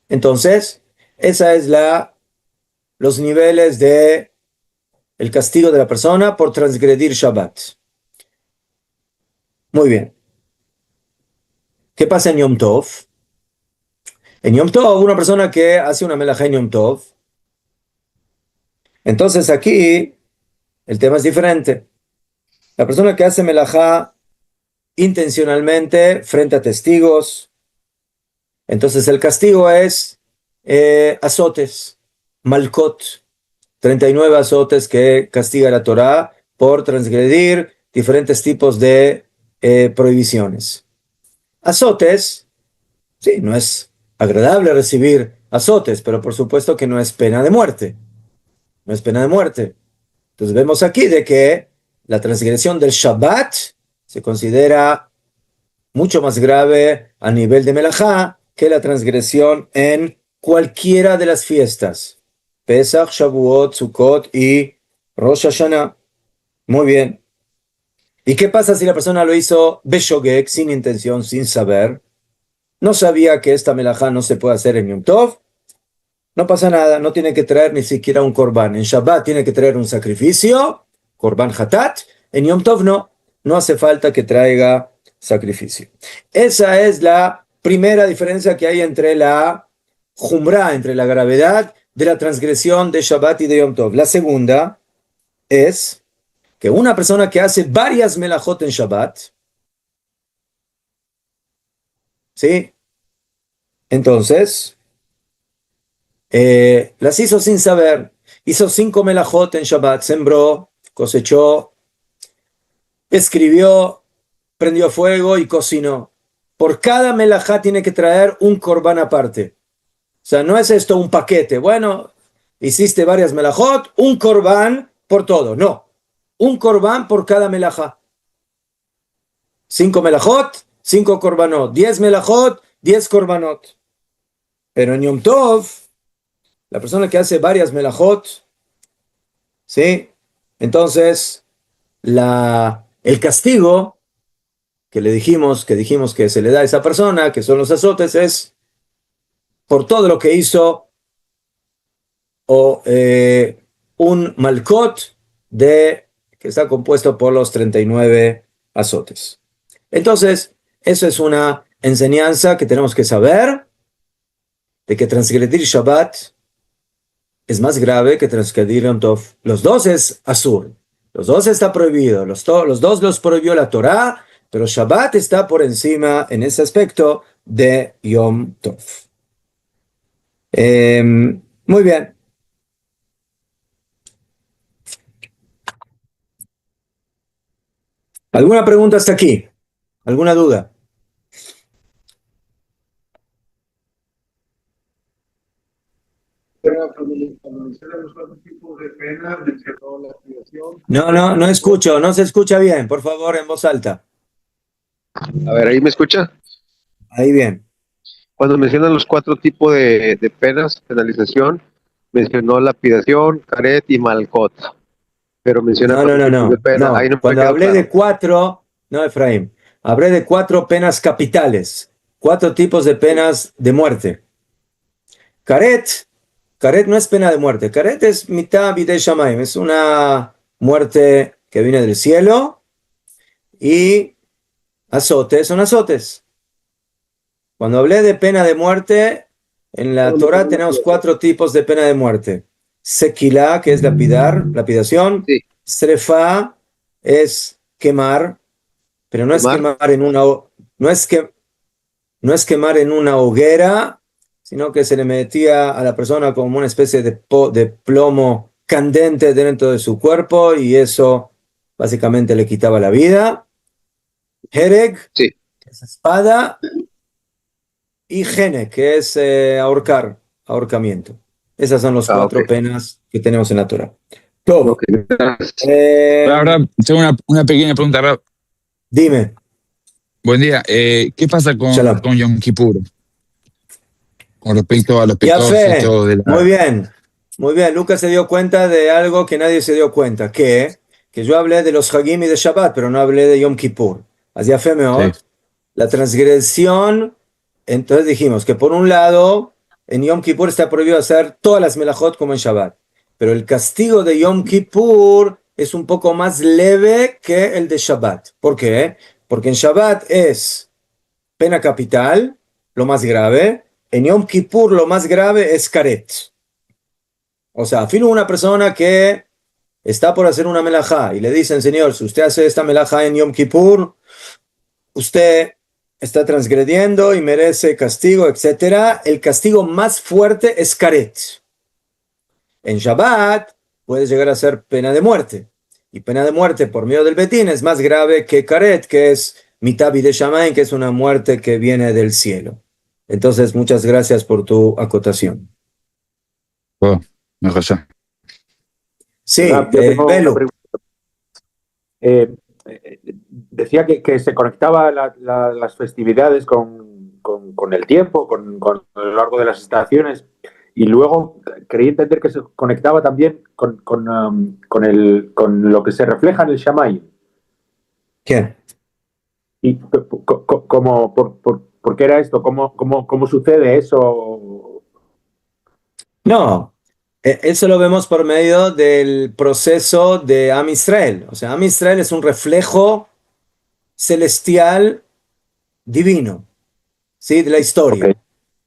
Entonces, esa es los niveles de el castigo de la persona por transgredir Shabbat. Muy bien. ¿Qué pasa en Yom Tov? En Yom Tov, una persona que hace una melajá en Yom Tov, entonces aquí el tema es diferente. La persona que hace melajá intencionalmente frente a testigos, entonces el castigo es azotes, malkot, 39 azotes que castiga la Torá por transgredir diferentes tipos de prohibiciones. Azotes, sí, no es agradable recibir azotes, pero por supuesto que no es pena de muerte. No es pena de muerte. Entonces vemos aquí de que la transgresión del Shabbat se considera mucho más grave a nivel de melajá que la transgresión en cualquiera de las fiestas. Pesach, Shavuot, Sukkot y Rosh Hashanah. Muy bien. ¿Y qué pasa si la persona lo hizo beshogeg, sin intención, sin saber? No sabía que esta melajá no se puede hacer en Yom Tov. No pasa nada, no tiene que traer ni siquiera un korban. En Shabbat tiene que traer un sacrificio, korban hatat. En Yom Tov no, no hace falta que traiga sacrificio. Esa es la primera diferencia que hay entre la jumra, entre la gravedad de la transgresión de Shabbat y de Yom Tov. La segunda es que una persona que hace varias melajot en Shabbat, ¿sí? Entonces, las hizo sin saber. Hizo 5 melajot en Shabbat, sembró, cosechó, escribió, prendió fuego y cocinó. Por cada melajá tiene que traer un corbán aparte. O sea, no es esto un paquete. Bueno, hiciste varias melajot, un corbán por todo. No, un corbán por cada melajá. 5 melajot, 5 korbanot. 10 melajot, 10 korbanot. Pero en Yom Tov, la persona que hace varias melajot, ¿sí? Entonces, el castigo que dijimos que se le da a esa persona, que son los azotes, es por todo lo que hizo o un malcot que está compuesto por los 39 azotes. Entonces, eso es una enseñanza que tenemos que saber, de que transgredir Shabbat es más grave que transgredir Yom Tov. Los dos es asur, los dos está prohibido, los dos los prohibió la Torá, pero Shabbat está por encima en ese aspecto de Yom Tov. Muy bien. ¿Alguna pregunta hasta aquí? ¿Alguna duda? No escucho, no se escucha bien. Por favor, en voz alta. A ver, ¿ahí me escucha? Ahí bien. Cuando mencionan los 4 tipos de penas, penalización, mencionó lapidación, caret y malcot. Pero menciona 4 tipos de pena. Ahí no me Cuando quedó hablé claro. de 4, no, Efraín, hablé de 4 penas capitales, 4 tipos de penas de muerte. Caret no es pena de muerte. Caret es mitad bidei shamayim, es una muerte que viene del cielo, y azotes son azotes. Cuando hablé de pena de muerte, en la Torah tenemos 4 tipos de pena de muerte. Sequilá, que es lapidación. Sí. Srefá es quemar, pero no es quemar en una, no es quemar en una hoguera, sino que se le metía a la persona como una especie de plomo candente dentro de su cuerpo, y eso básicamente le quitaba la vida. Hereg, Sí. que es espada, y gene, que es ahorcamiento. Esas son las 4 penas que tenemos en la Torah. Todo. Ahora tengo una pequeña pregunta, Rab. Dime. Buen día. ¿Qué pasa con Yom Kippur? Con respecto a los pecados y todo de la... Muy bien. Muy bien. Lucas se dio cuenta de algo que nadie se dio cuenta. Que yo hablé de los Hagim y de Shabbat, pero no hablé de Yom Kippur. Así a Femeot, la transgresión. Entonces dijimos que por un lado, en Yom Kippur está prohibido hacer todas las melajot como en Shabbat. Pero el castigo de Yom Kippur es un poco más leve que el de Shabbat. ¿Por qué? Porque en Shabbat es pena capital, lo más grave. En Yom Kippur lo más grave es karet. O sea, afirma una persona que está por hacer una melajá y le dicen, señor, si usted hace esta melajá en Yom Kippur, usted está transgrediendo y merece castigo, etc. El castigo más fuerte es karet. En Shabbat puede llegar a ser pena de muerte. Y pena de muerte por medio del betín es más grave que karet, que es mitad bidei shamayim, que es una muerte que viene del cielo. Entonces, muchas gracias por tu acotación. Sí, Belu. Decía que se conectaba las festividades con el tiempo, con a lo largo de las estaciones, y luego creí entender que se conectaba también con lo que se refleja en el Shamayim. ¿Quién? ¿Y por qué era esto? ¿Cómo sucede eso? No, eso lo vemos por medio del proceso de Am Israel. O sea, Am Israel es un reflejo celestial divino, ¿sí? De la historia. Okay.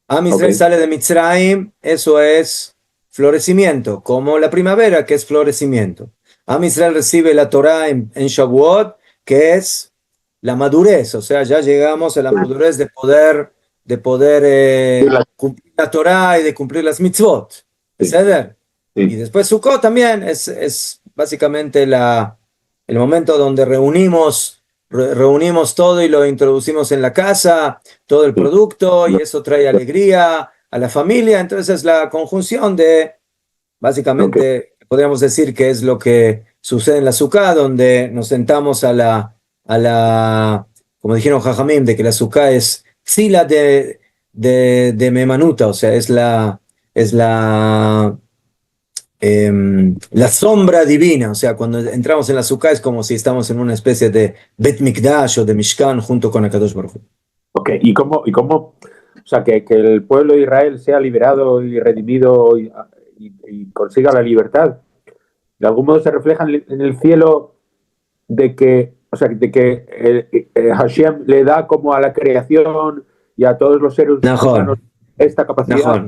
Am Israel sale de Mitzrayim, eso es florecimiento, como la primavera, que es florecimiento. Am Israel recibe la Torah en Shavuot, que es la madurez, o sea, ya llegamos a la madurez de poder cumplir la Torah y de cumplir las mitzvot. ¿Ceder? Sí. Y después Sukkot también es básicamente el momento donde reunimos todo y lo introducimos en la casa, todo el producto, y eso trae alegría a la familia. Entonces es la conjunción de, básicamente, podríamos decir que es lo que sucede en la Sukkah, donde nos sentamos como dijeron Jajamim, de que la Sukkah es sila de Memanuta, o sea, es la sombra divina. O sea, cuando entramos en la Sukkah es como si estamos en una especie de Bet Mikdash o de Mishkan junto con Akadosh Baruj Hu. Ok, ¿y cómo, o sea, que el pueblo de Israel sea liberado y redimido y consiga la libertad? De algún modo se refleja en el cielo de que, o sea, de que Hashem le da como a la creación y a todos los seres humanos esta capacidad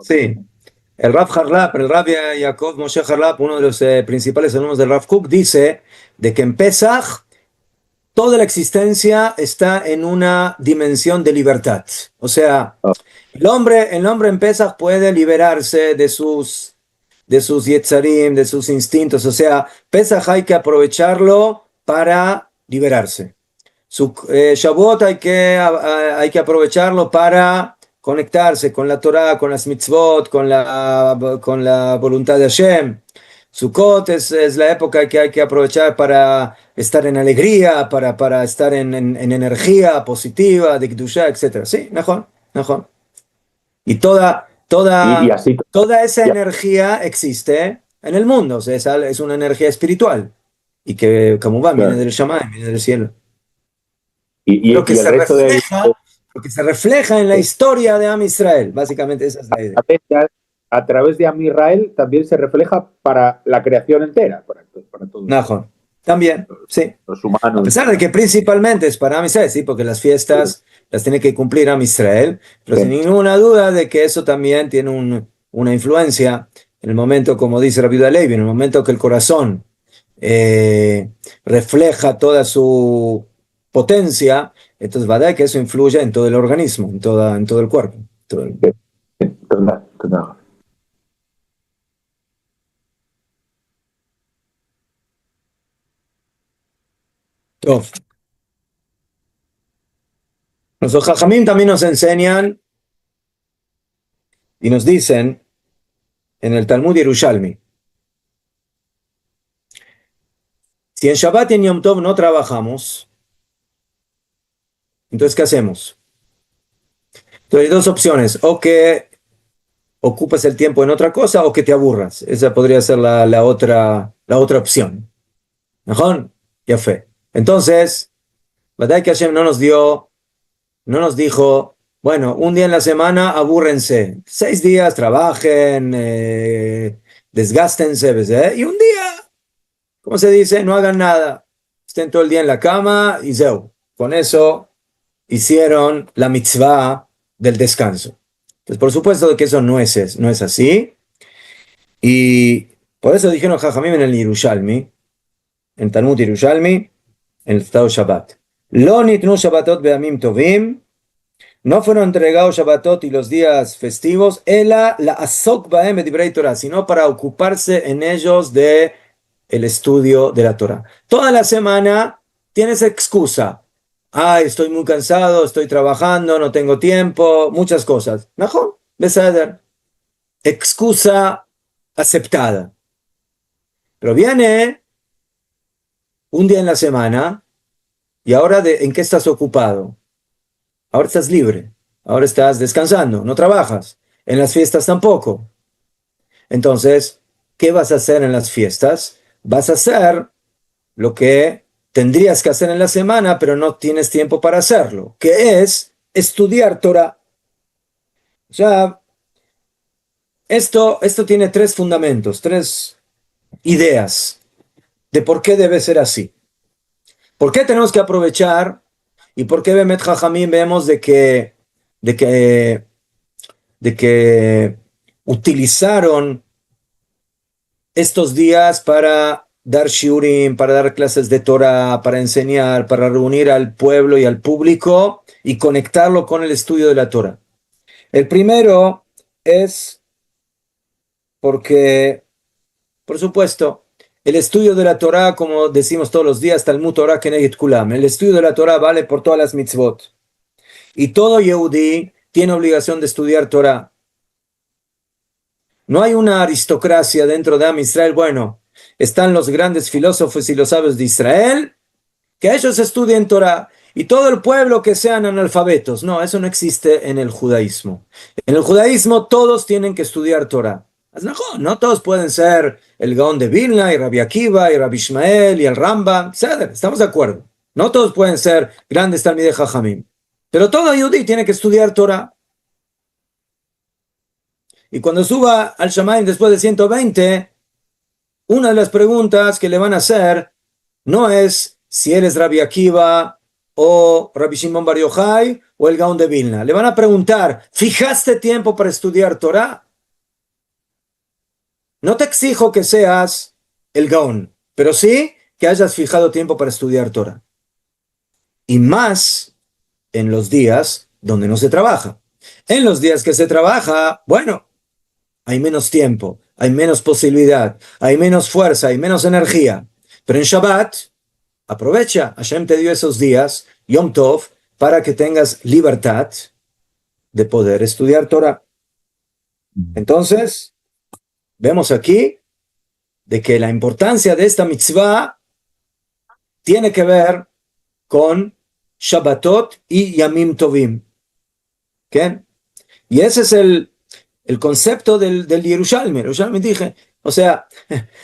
Sí. El Rav Harlap, el Rav Yaakov Moshe Harlap, uno de los principales alumnos del Rav Kook, dice de que en Pesach toda la existencia está en una dimensión de libertad. O sea, el hombre en Pesach puede liberarse de sus yetzarim, de sus instintos. O sea, Pesach hay que aprovecharlo para liberarse. Shavuot hay que aprovecharlo para conectarse con la Torah, con las mitzvot, con la voluntad de Hashem. Sukkot es la época que hay que aprovechar para estar en alegría, para estar en energía positiva, de Kedushá, etc. Sí, mejor. Y toda esa energía existe en el mundo. O sea, es una energía espiritual. Y que, como va, viene del Shammai, viene del cielo. Lo que se refleja en la historia de Am Israel. Básicamente esa es la idea. A través de Am Israel también se refleja para la creación entera, para todos. Mejor. También, sí. Los humanos. A pesar de que principalmente es para Am Israel, sí, porque las fiestas las tiene que cumplir Am Israel, pero sin ninguna duda de que eso también tiene una influencia en el momento, como dice Rabbi Yehuda Levi, en el momento que el corazón refleja toda su potencia, entonces va a dar que eso influye en todo el organismo, en todo el cuerpo. Los Jajamim también nos enseñan y nos dicen en el Talmud Yerushalmi: si en Shabbat y en Yom Tov no trabajamos, entonces ¿qué hacemos? Entonces hay dos opciones: o que ocupas el tiempo en otra cosa o que te aburras. Esa podría ser la otra opción. ¿Mejor? Ya fe. Entonces, ¿verdad que Hashem no nos dijo, bueno, un día en la semana abúrrense, 6 días trabajen, desgástense, ¿ves? Y un día, ¿cómo se dice? No hagan nada, estén todo el día en la cama y zeu. Con eso hicieron la mitzvah del descanso. Pues por supuesto que eso no es así, y por eso dijeron Jajamim en el Yerushalmi, en Talmud Yerushalmi, en el Tratado Shabbat: Lo nitnu Shabbatot be'amim tovim, no fueron entregados Shabbatot y los días festivos, ela la asok ba'em b'divrei Torah, sino para ocuparse en ellos de el estudio de la Torah. Toda la semana tienes excusa. Ay, estoy muy cansado, estoy trabajando, no tengo tiempo, muchas cosas. Mejor, beseder. Excusa aceptada. Pero viene un día en la semana y ahora ¿en qué estás ocupado? Ahora estás libre, ahora estás descansando, no trabajas. En las fiestas tampoco. Entonces, ¿qué vas a hacer en las fiestas? Vas a hacer lo que tendrías que hacer en la semana, pero no tienes tiempo para hacerlo, que es estudiar Torah. Ya, esto tiene tres fundamentos, tres ideas de por qué debe ser así. ¿Por qué tenemos que aprovechar? ¿Y por qué Bemet Jajamim vemos de que utilizaron estos días para dar shiurim, para dar clases de Torah, para enseñar, para reunir al pueblo y al público y conectarlo con el estudio de la Torah? El primero es porque, por supuesto, el estudio de la Torah, como decimos todos los días, Talmud Torah Keneged Kulam, el estudio de la Torah vale por todas las mitzvot. Y todo Yehudí tiene obligación de estudiar Torah. No hay una aristocracia dentro de Am Israel. Bueno, están los grandes filósofos y los sabios de Israel, que ellos estudien Torah, y todo el pueblo que sean analfabetos. No, eso no existe en el judaísmo. En el judaísmo todos tienen que estudiar Torah. No todos pueden ser el Gaón de Vilna, y Rabbi Akiva, y Rabbi Ishmael, y el Rambam. Estamos de acuerdo. No todos pueden ser grandes Talmidei Jajamim. Pero todo Yehudí tiene que estudiar Torah. Y cuando suba al Shamayim después de 120, una de las preguntas que le van a hacer no es si eres Rabbi Akiva o Rabbi Shimon Bar Yochai o el Gaón de Vilna. Le van a preguntar, ¿fijaste tiempo para estudiar Torah? No te exijo que seas el Gaón, pero sí que hayas fijado tiempo para estudiar Torah. Y más en los días donde no se trabaja. En los días que se trabaja, bueno, hay menos tiempo, hay menos posibilidad, hay menos fuerza, hay menos energía. Pero en Shabbat, aprovecha, Hashem te dio esos días, Yom Tov, para que tengas libertad de poder estudiar Torah. Entonces, vemos aquí de que la importancia de esta mitzvah tiene que ver con Shabbatot y Yamim Tovim. ¿Qué? Y ese es el concepto del Yerushalmi. Yerushalmi dije, o sea,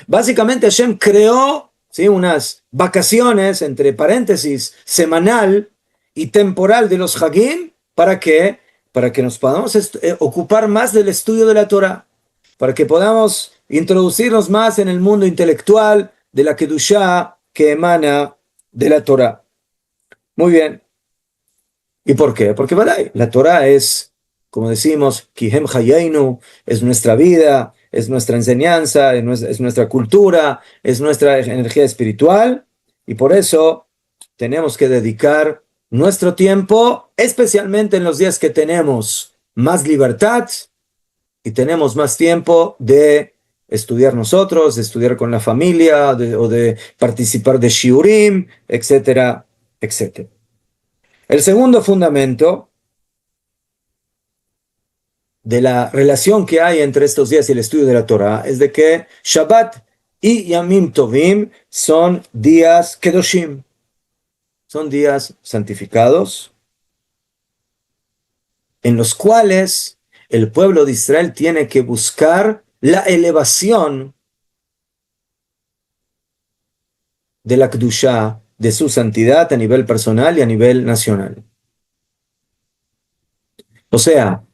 básicamente Hashem creó, ¿sí?, unas vacaciones, entre paréntesis, semanal y temporal de los Hagim. ¿Para qué? Para que nos podamos ocupar más del estudio de la Torah, para que podamos introducirnos más en el mundo intelectual de la Kedushá que emana de la Torah. Muy bien. ¿Y por qué? Porque la Torah es, como decimos, Kihem Hayeinu, es nuestra vida, es nuestra enseñanza, es nuestra cultura, es nuestra energía espiritual, y por eso tenemos que dedicar nuestro tiempo, especialmente en los días que tenemos más libertad y tenemos más tiempo de estudiar nosotros, de estudiar con la familia, o de participar de shiurim, etcétera, etcétera. El segundo fundamento de la relación que hay entre estos días y el estudio de la Torah es de que Shabbat y Yamim Tovim son días Kedoshim, son días santificados, en los cuales el pueblo de Israel tiene que buscar la elevación de la Kedushá, de su santidad a nivel personal y a nivel nacional. O sea,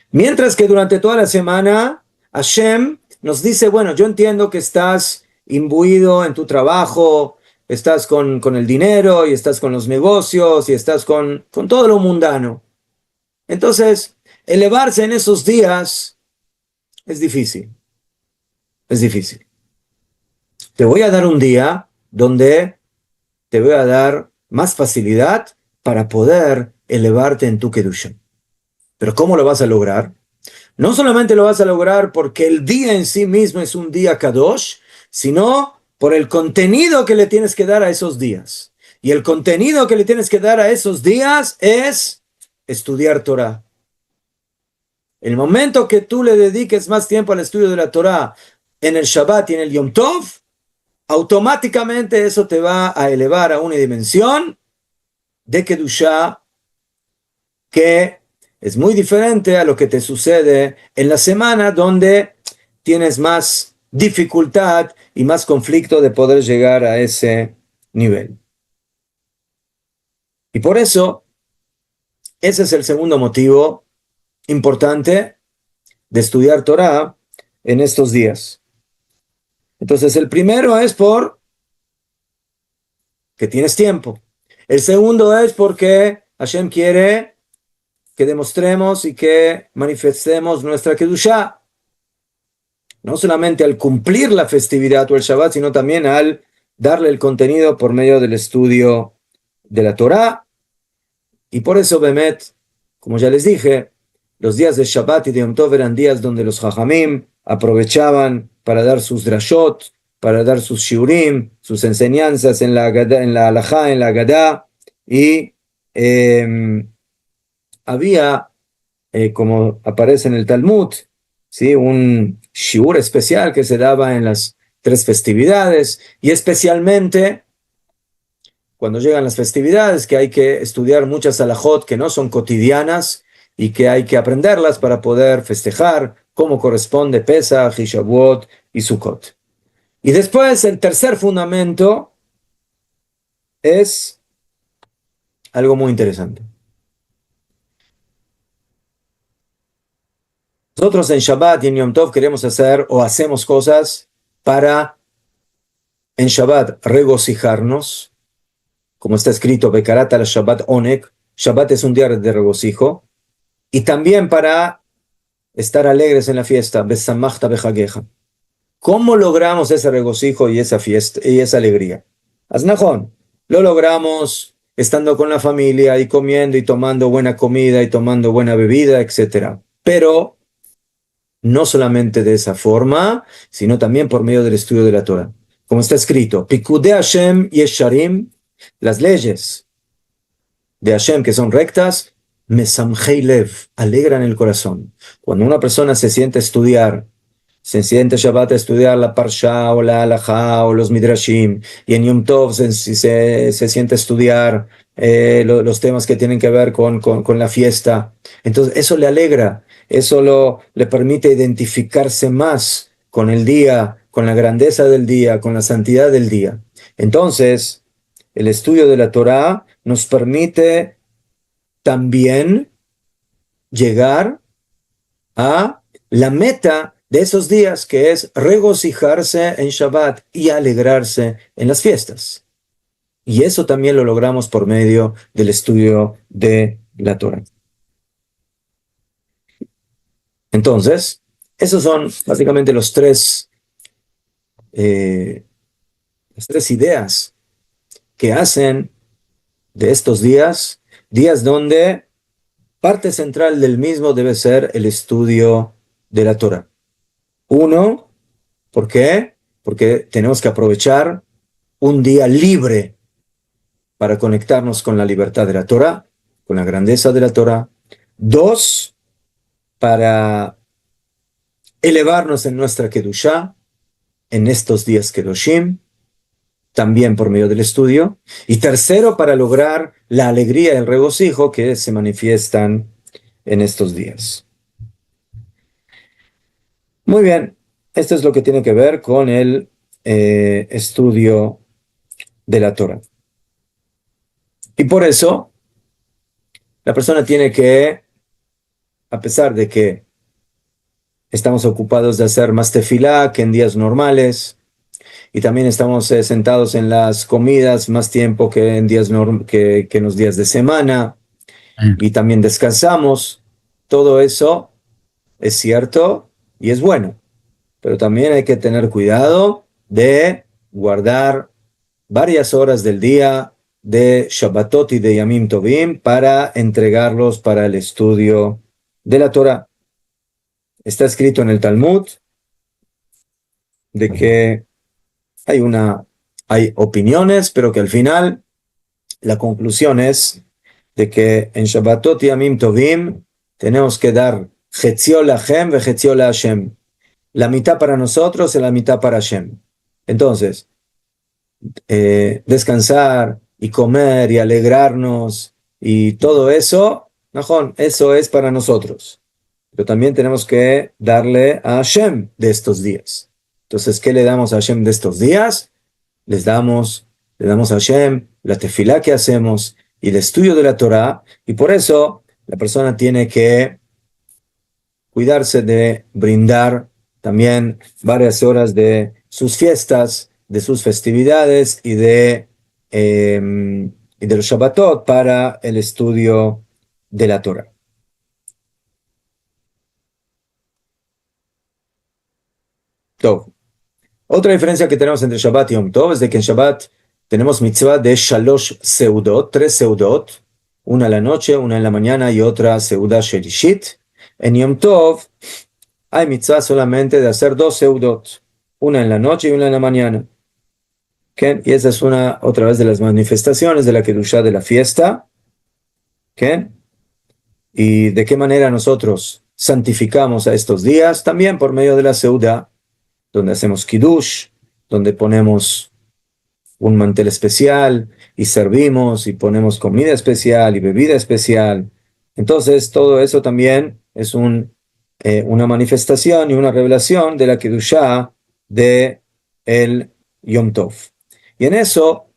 mientras que durante toda la semana Hashem nos dice, bueno, yo entiendo que estás imbuido en tu trabajo, estás con el dinero y estás con los negocios y estás con todo lo mundano. Entonces, elevarse en esos días es difícil. Es difícil. Te voy a dar un día donde te voy a dar más facilidad para poder elevarte en tu Kedusha. Pero ¿cómo lo vas a lograr? No solamente lo vas a lograr porque el día en sí mismo es un día Kadosh, sino por el contenido que le tienes que dar a esos días. Y el contenido que le tienes que dar a esos días es estudiar Torah. El momento que tú le dediques más tiempo al estudio de la Torah en el Shabbat y en el Yom Tov, automáticamente eso te va a elevar a una dimensión de Kedushá que es muy diferente a lo que te sucede en la semana, donde tienes más dificultad y más conflicto de poder llegar a ese nivel. Y por eso, ese es el segundo motivo importante de estudiar Torah en estos días. Entonces, el primero es por que tienes tiempo. El segundo es porque Hashem quiere que demostremos y que manifestemos nuestra Kedushá. No solamente al cumplir la festividad o el Shabbat, sino también al darle el contenido por medio del estudio de la Torah. Y por eso, Bemet, como ya les dije, los días de Shabbat y de Yom Tov eran días donde los Jajamim aprovechaban para dar sus drashot, para dar sus shiurim, sus enseñanzas en la halajá, en la Agadá, y había, como aparece en el Talmud, ¿sí?, un shiur especial que se daba en las 3 festividades, y especialmente cuando llegan las festividades, que hay que estudiar muchas halajot que no son cotidianas y que hay que aprenderlas para poder festejar como corresponde Pesach y Shavuot y Sukkot. Y después el tercer fundamento es algo muy interesante. Nosotros en Shabbat y en Yom Tov queremos hacer o hacemos cosas para en Shabbat regocijarnos, como está escrito, Bekarat al Shabbat Onek, Shabbat es un día de regocijo, y también para estar alegres en la fiesta, Besamachta Bejageja. ¿Cómo logramos ese regocijo y esa fiesta y esa alegría? Aznajón, lo logramos estando con la familia y comiendo y tomando buena comida y tomando buena bebida, etc. Pero no solamente de esa forma, sino también por medio del estudio de la Torah. Como está escrito, Pikudei Hashem Yesharim, las leyes de Hashem que son rectas, Mesamchei Lev, alegran el corazón. Cuando una persona se siente a estudiar, se siente Shabbat a estudiar la Parsha o la Halajá o los Midrashim, y en Yom Tov se siente a estudiar los temas que tienen que ver con la fiesta. Entonces eso le alegra, eso le permite identificarse más con el día, con la grandeza del día, con la santidad del día. Entonces, el estudio de la Torah nos permite también llegar a la meta de esos días, que es regocijarse en Shabbat y alegrarse en las fiestas. Y eso también lo logramos por medio del estudio de la Torah. Entonces, esos son básicamente las tres ideas que hacen de estos días donde parte central del mismo debe ser el estudio de la Torah. Uno, ¿por qué? Porque tenemos que aprovechar un día libre para conectarnos con la libertad de la Torah, con la grandeza de la Torah. Dos, para elevarnos en nuestra Kedushá en estos días Kedoshim, también por medio del estudio. Y tercero, para lograr la alegría y el regocijo que se manifiestan en estos días. Muy bien, esto es lo que tiene que ver con el estudio de la Torah. Y por eso, la persona tiene que, a pesar de que estamos ocupados de hacer más tefilá que en días normales, y también estamos sentados en las comidas más tiempo que en los días de semana, y también descansamos, todo eso es cierto y es bueno. Pero también hay que tener cuidado de guardar varias horas del día de Shabbatot y de Yamim Tovim para entregarlos para el estudio de la Torah. Está escrito en el Talmud de que hay opiniones, pero que al final la conclusión es de que en Shabbatot y Yamim Tovim tenemos que dar Chetzio Lachem ve Chetzio la Hashem. La mitad para nosotros y la mitad para Hashem. Entonces, descansar y comer y alegrarnos y todo eso, Najón, eso es para nosotros. Pero también tenemos que darle a Hashem de estos días. Entonces, ¿qué le damos a Hashem de estos días? Les damos le damos a Hashem, la tefilá que hacemos y el estudio de la Torah, y por eso la persona tiene que cuidarse de brindar también varias horas de sus fiestas, de sus festividades y de los Shabbatot para el estudio de la Torah. Tov. Otra diferencia que tenemos entre Shabbat y Yom Tov es de que en Shabbat tenemos mitzvah de Shalosh Seudot, 3 Seudot, una en la noche, una en la mañana y otra Seudah Shelishit. En Yom Tov hay mitzvah solamente de hacer 2 Seudot, una en la noche y una en la mañana. ¿Okay? Y esa es una otra vez de las manifestaciones de la Kedushá de la fiesta. ¿Okay? ¿Y de qué manera nosotros santificamos a estos días? También por medio de la Seudah, donde hacemos Kiddush, donde ponemos un mantel especial y servimos y ponemos comida especial y bebida especial. Entonces, todo eso también es una manifestación y una revelación de la Kedushá de el Yom Tov. Y en eso,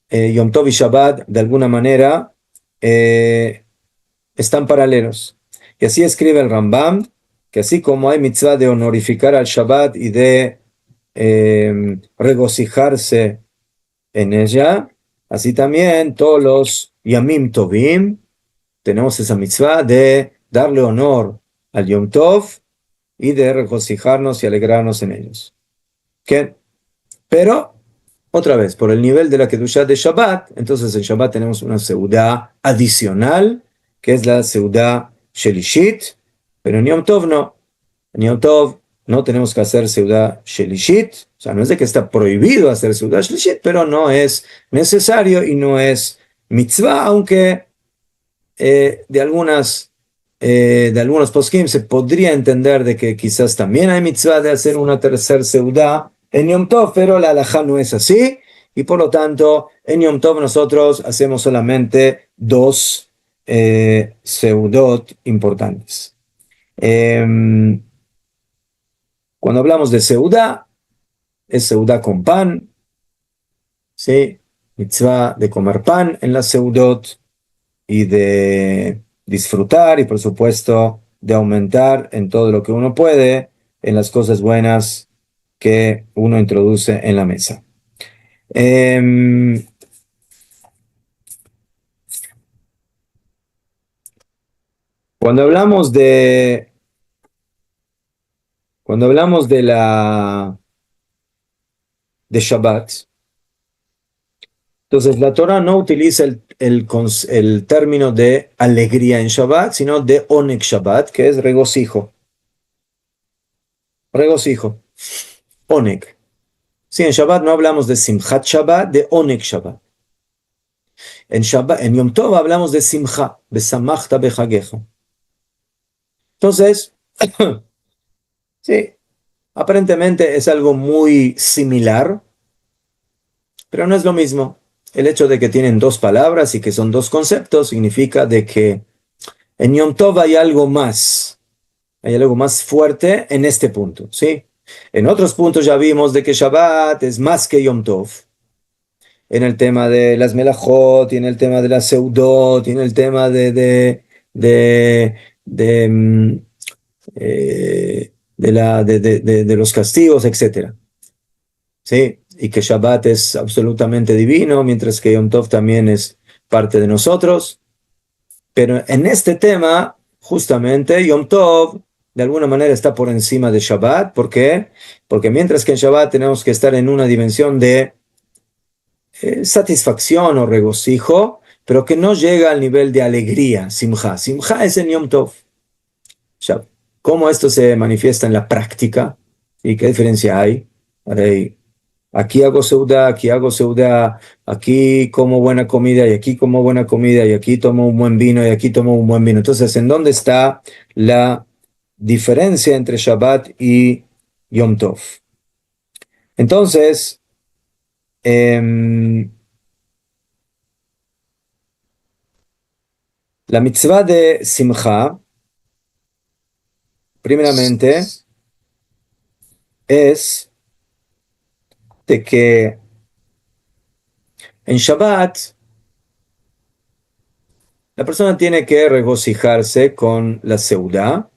Yom Tov y Shabbat, de alguna manera, están paralelos. Y así escribe el Rambam, que así como hay mitzvah de honorificar al Shabbat y de regocijarse en ella, así también todos los Yamim Tovim, tenemos esa mitzvah de darle honor al Yom Tov y de regocijarnos y alegrarnos en ellos. ¿Qué? Pero, otra vez, por el nivel de la Kedushá de Shabbat, entonces en Shabbat tenemos una seudá adicional, que es la seudá Shelishit, pero en Yom Tov no. En Yom Tov no tenemos que hacer seudá Shelishit, o sea, no es de que está prohibido hacer seudá Shelishit, pero no es necesario y no es mitzvah, aunque de algunos poskim se podría entender de que quizás también hay mitzvah de hacer una tercera seudá en Yom Tov, pero la halajá no es así, y por lo tanto en Yom Tov nosotros hacemos solamente 2 seudot importantes. Cuando hablamos de seudá, es seudá con pan, ¿sí? Mitzvah de comer pan en la seudot y de disfrutar y por supuesto de aumentar en todo lo que uno puede en las cosas buenas que uno introduce en la mesa. Cuando hablamos de Shabbat, entonces la Torah no utiliza el término de alegría en Shabbat, sino de Oneg Shabbat, que es regocijo. Regocijo. Oneg. Sí, en Shabbat no hablamos de Simchat Shabbat, de Oneg Shabbat. En Yom Tov hablamos de Simcha, de Samachta Bechagecha. Entonces, sí, aparentemente es algo muy similar, pero no es lo mismo. El hecho de que tienen 2 palabras y que son 2 conceptos significa de que en Yom Tov hay algo más fuerte en este punto, ¿sí? En otros puntos ya vimos de que Shabbat es más que Yom Tov. En el tema de las melajot, y en el tema de las seudot, y en el tema de los castigos, etc. ¿Sí? Y que Shabbat es absolutamente divino, mientras que Yom Tov también es parte de nosotros. Pero en este tema, justamente, Yom Tov de alguna manera está por encima de Shabbat. ¿Por qué? Porque mientras que en Shabbat tenemos que estar en una dimensión de satisfacción o regocijo, pero que no llega al nivel de alegría, simja. Simja es en Yom Tov. ¿Cómo esto se manifiesta en la práctica? ¿Y qué diferencia hay? Aquí hago seudá, aquí como buena comida, y aquí como buena comida, y aquí tomo un buen vino, y aquí tomo un buen vino. Entonces, ¿en dónde está la diferencia entre Shabbat y Yom Tov? Entonces, la mitzvah de Simcha, primeramente, es de que En Shabbat, la persona tiene que regocijarse con la seudá,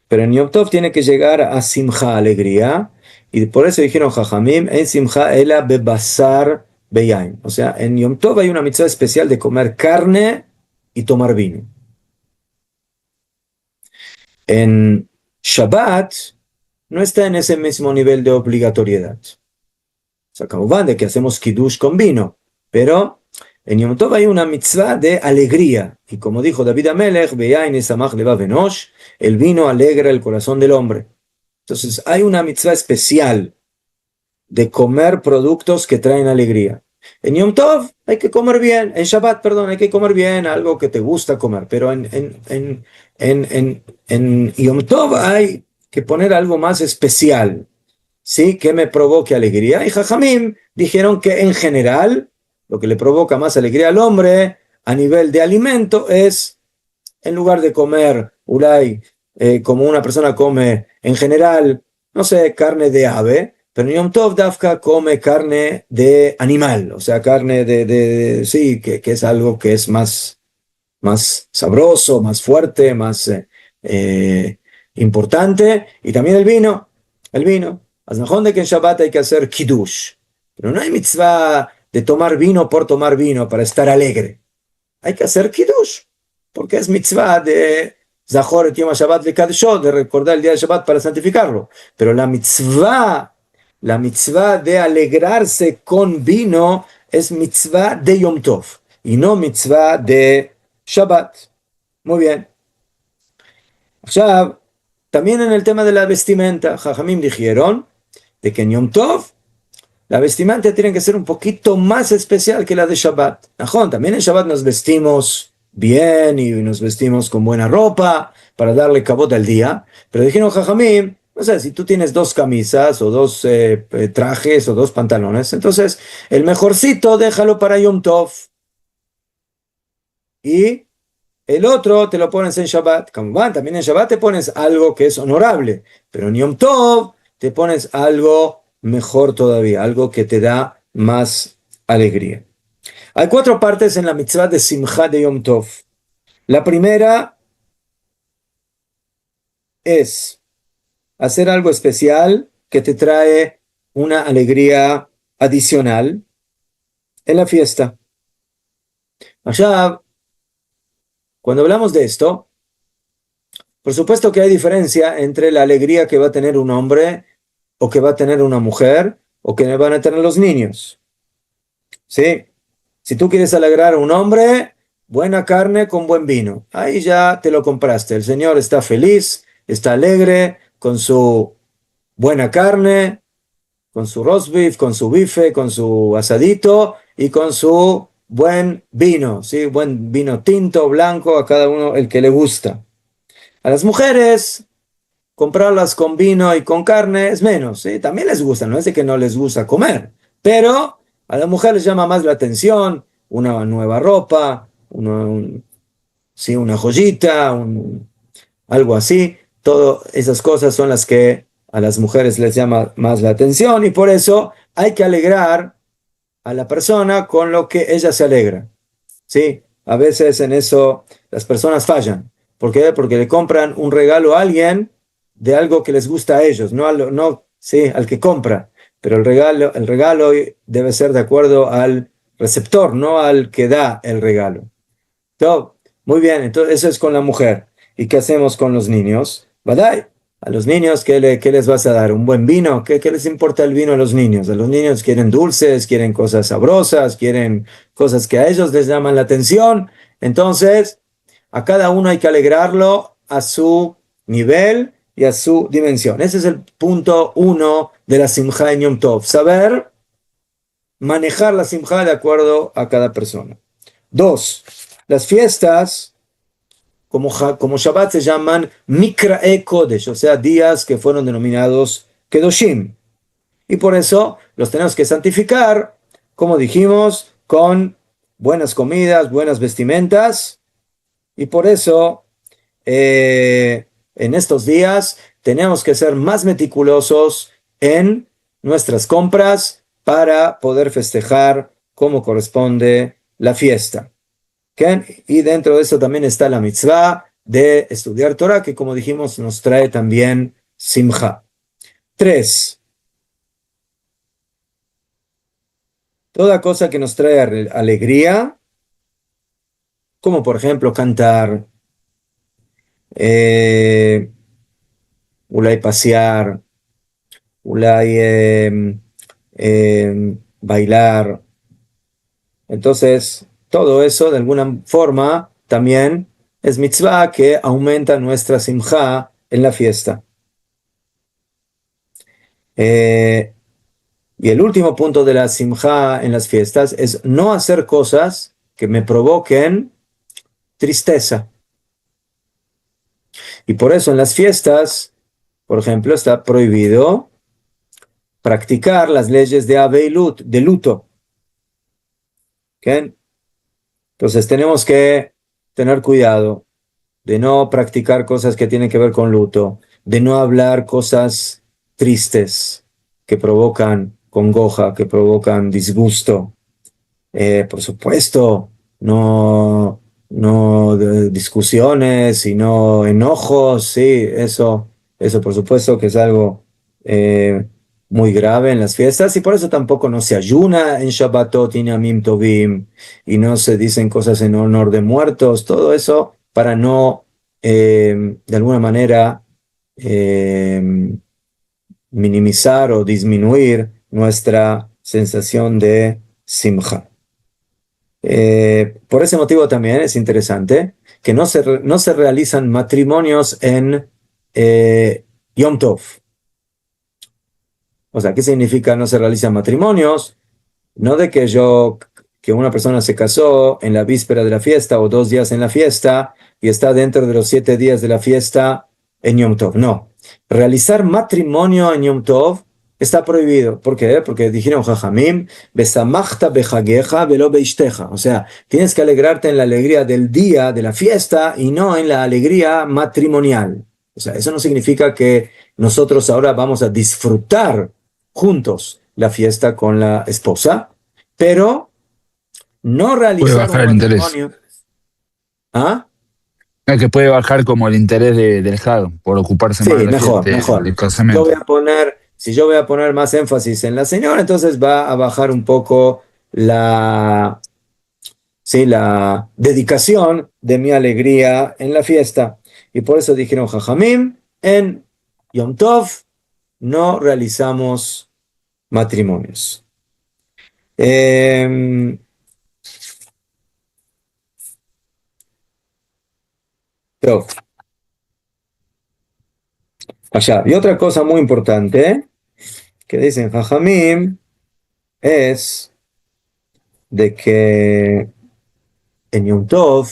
pero en Yom Tov tiene que llegar a simja, alegría, y por eso dijeron Jajamim, en simja ela bebasar beyain. O sea, en Yom Tov hay una mitzvah especial de comer carne y tomar vino. En Shabbat no está en ese mismo nivel de obligatoriedad. O sea, Kamuván de que hacemos kiddush con vino, pero en Yom Tov hay una mitzvah de alegría, y como dijo David Amelech, beyain esamach levav enosh, el vino alegra el corazón del hombre. Entonces hay una mitzvah especial de comer productos que traen alegría. En Yom Tov hay que comer bien, en Shabbat, perdón, hay que comer bien, algo que te gusta comer, pero en Yom Tov hay que poner algo más especial, ¿sí? Que me provoque alegría. Y Jajamim dijeron que en general lo que le provoca más alegría al hombre a nivel de alimento es, en lugar de comer ulay, como una persona come en general, no sé, carne de ave, pero Yom Tov Dafka come carne de animal, o sea, carne sí, que es algo que es más sabroso, más fuerte, más importante, y también el vino. Aznajón de que en Shabbat hay que hacer kiddush, pero no hay mitzvah de tomar vino por tomar vino para estar alegre. Hay que hacer kiddush, porque es mitzvah de Zahor et Yom HaShabbat v'Kadshot, de recordar el día de Shabbat para santificarlo. Pero la mitzvah de alegrarse con vino es mitzvah de Yom Tov y no mitzvah de Shabbat. Muy bien. Ya, también en el tema de la vestimenta, Jajamim dijeron de que en Yom Tov la vestimenta tiene que ser un poquito más especial que la de Shabbat. También en Shabbat nos vestimos bien y nos vestimos con buena ropa para darle cabot al día, pero dijeron Jajamim, no sé, si tú tienes 2 camisas o 2 trajes o 2 pantalones, entonces el mejorcito déjalo para Yom Tov y el otro te lo pones en Shabbat. También en Shabbat te pones algo que es honorable, pero en Yom Tov te pones algo mejor todavía, algo que te da más alegría. Hay 4 partes en la mitzvah de Simcha de Yom Tov. La primera es hacer algo especial que te trae una alegría adicional en la fiesta. Allá, cuando hablamos de esto, por supuesto que hay diferencia entre la alegría que va a tener un hombre o que va a tener una mujer o que van a tener los niños. ¿Sí? Si tú quieres alegrar a un hombre, buena carne con buen vino. Ahí ya te lo compraste. El Señor está feliz, está alegre con su buena carne, con su roast beef, con su bife, con su asadito y con su buen vino. ¿Sí? Buen vino tinto, blanco, a cada uno el que le gusta. A las mujeres, comprarlas con vino y con carne es menos. ¿Sí? También les gusta, no es de que no les gusta comer, pero a la mujer les llama más la atención una nueva ropa, una joyita, algo así. Todas esas cosas son las que a las mujeres les llama más la atención y por eso hay que alegrar a la persona con lo que ella se alegra. ¿Sí? A veces en eso las personas fallan. ¿Por qué? Porque le compran un regalo a alguien de algo que les gusta a ellos, sí, al que compra. Pero el regalo debe ser de acuerdo al receptor, no al que da el regalo. Entonces, muy bien, entonces eso es con la mujer. ¿Y qué hacemos con los niños? ¿Verdad? A los niños, ¿qué les vas a dar? ¿Un buen vino? ¿Qué les importa el vino a los niños? A los niños quieren dulces, quieren cosas sabrosas, quieren cosas que a ellos les llaman la atención. Entonces, a cada uno hay que alegrarlo a su nivel y a su dimensión. Ese es el punto 1 de la Simcha en Yom Tov. Saber manejar la Simcha de acuerdo a cada persona. 2. Las fiestas, como Shabbat, se llaman Mikra'e Kodesh, o sea, días que fueron denominados Kedoshim. Y por eso los tenemos que santificar, como dijimos, con buenas comidas, buenas vestimentas. Y por eso, en estos días, tenemos que ser más meticulosos en nuestras compras para poder festejar como corresponde la fiesta. ¿Okay? Y dentro de eso también está la mitzvah de estudiar Torah, que como dijimos nos trae también simja. 3. Toda cosa que nos trae alegría, como por ejemplo cantar, ulay pasear, ulay bailar. Entonces, todo eso de alguna forma también es mitzvah que aumenta nuestra simja en la fiesta. Y el último punto de la simja en las fiestas es no hacer cosas que me provoquen tristeza. Y por eso en las fiestas, por ejemplo, está prohibido practicar las leyes de Aveilut, de luto. ¿Okay? Entonces tenemos que tener cuidado de no practicar cosas que tienen que ver con luto, de no hablar cosas tristes que provocan congoja, que provocan disgusto. Por supuesto, no discusiones y no enojos, sí, eso por supuesto que es algo muy grave en las fiestas, y por eso tampoco no se ayuna en Shabbatot y Yamim Tovim, y no se dicen cosas en honor de muertos, todo eso para no, de alguna manera, minimizar o disminuir nuestra sensación de simja. Por ese motivo también es interesante que no se realizan matrimonios en Yom Tov. O sea, ¿qué significa no se realizan matrimonios? No de que una persona se casó en la víspera de la fiesta o 2 días en la fiesta y está dentro de los 7 días de la fiesta en Yom Tov. No. Realizar matrimonio en Yom Tov está prohibido. ¿Por qué? Porque dijeron Jajamim, besamachta bejageja velo beishteja. O sea, tienes que alegrarte en la alegría del día de la fiesta y no en la alegría matrimonial. O sea, eso no significa que nosotros ahora vamos a disfrutar juntos la fiesta con la esposa, pero no Puede realizar bajar un el interés. matrimonio. ¿Ah? Es que puede bajar como el interés del Jado por ocuparse Sí, más de la mejor, del mejor. casamiento. Si yo voy a poner más énfasis en la señora, entonces va a bajar un poco la dedicación de mi alegría en la fiesta. Y por eso dijeron Jajamim, en Yom Tov no realizamos matrimonios. Eh, Tov. Allá. Y otra cosa muy importante que dicen Jajamim es de que en Yom Tov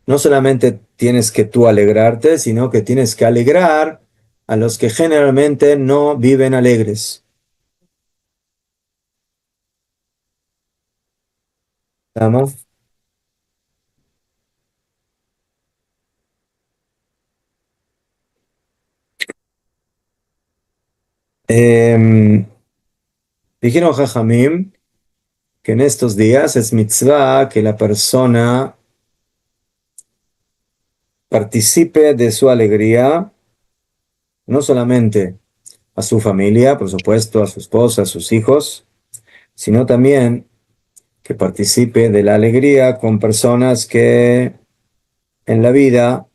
no solamente tienes que tú alegrarte, sino que tienes que alegrar a los que generalmente no viven alegres. ¿Estamos? Dijeron Jajamim que en estos días es mitzvah que la persona participe de su alegría, no solamente a su familia, por supuesto, a su esposa, a sus hijos, sino también que participe de la alegría con personas que en la vida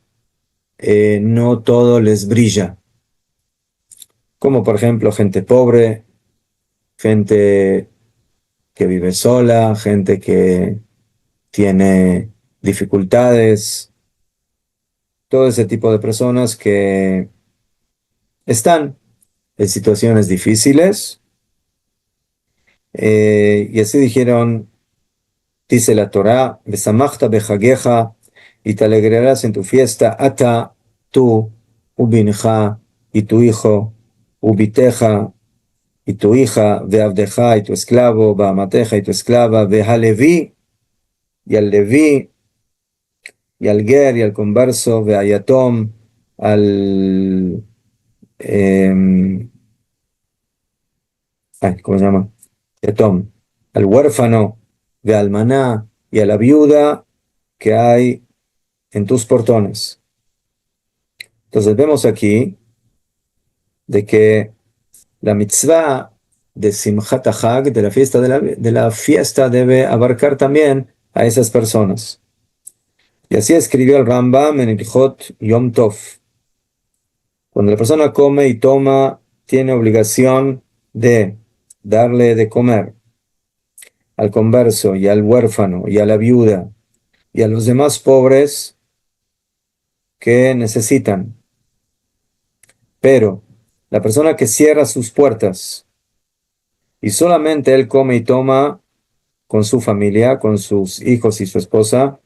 no todo les brilla, como por ejemplo gente pobre, gente que vive sola, gente que tiene dificultades, todo ese tipo de personas que están en situaciones difíciles. Y así dijeron, dice la Torá, besamachta bejageja, y te alegrarás en tu fiesta, ata, tú, ubinja, y tu hijo, ubiteja, y tu hija, veavdeja, y tu esclavo, baamateja, y tu esclava, vehalevi, y al leví, y al ger, y al converso, veayatom, al... ¿cómo se llama? Yatom. al huérfano de almaná y a la viuda que hay en tus portones. Entonces vemos aquí de que la mitzvah de Simchat HaChag, de la fiesta, debe abarcar también a esas personas. Y así escribió el Rambam en Ilhot Yom Tov. Cuando la persona come y toma, tiene obligación de darle de comer al converso y al huérfano y a la viuda y a los demás pobres que necesitan. Pero la persona que cierra sus puertas y solamente él come y toma con su familia, con sus hijos y su esposa,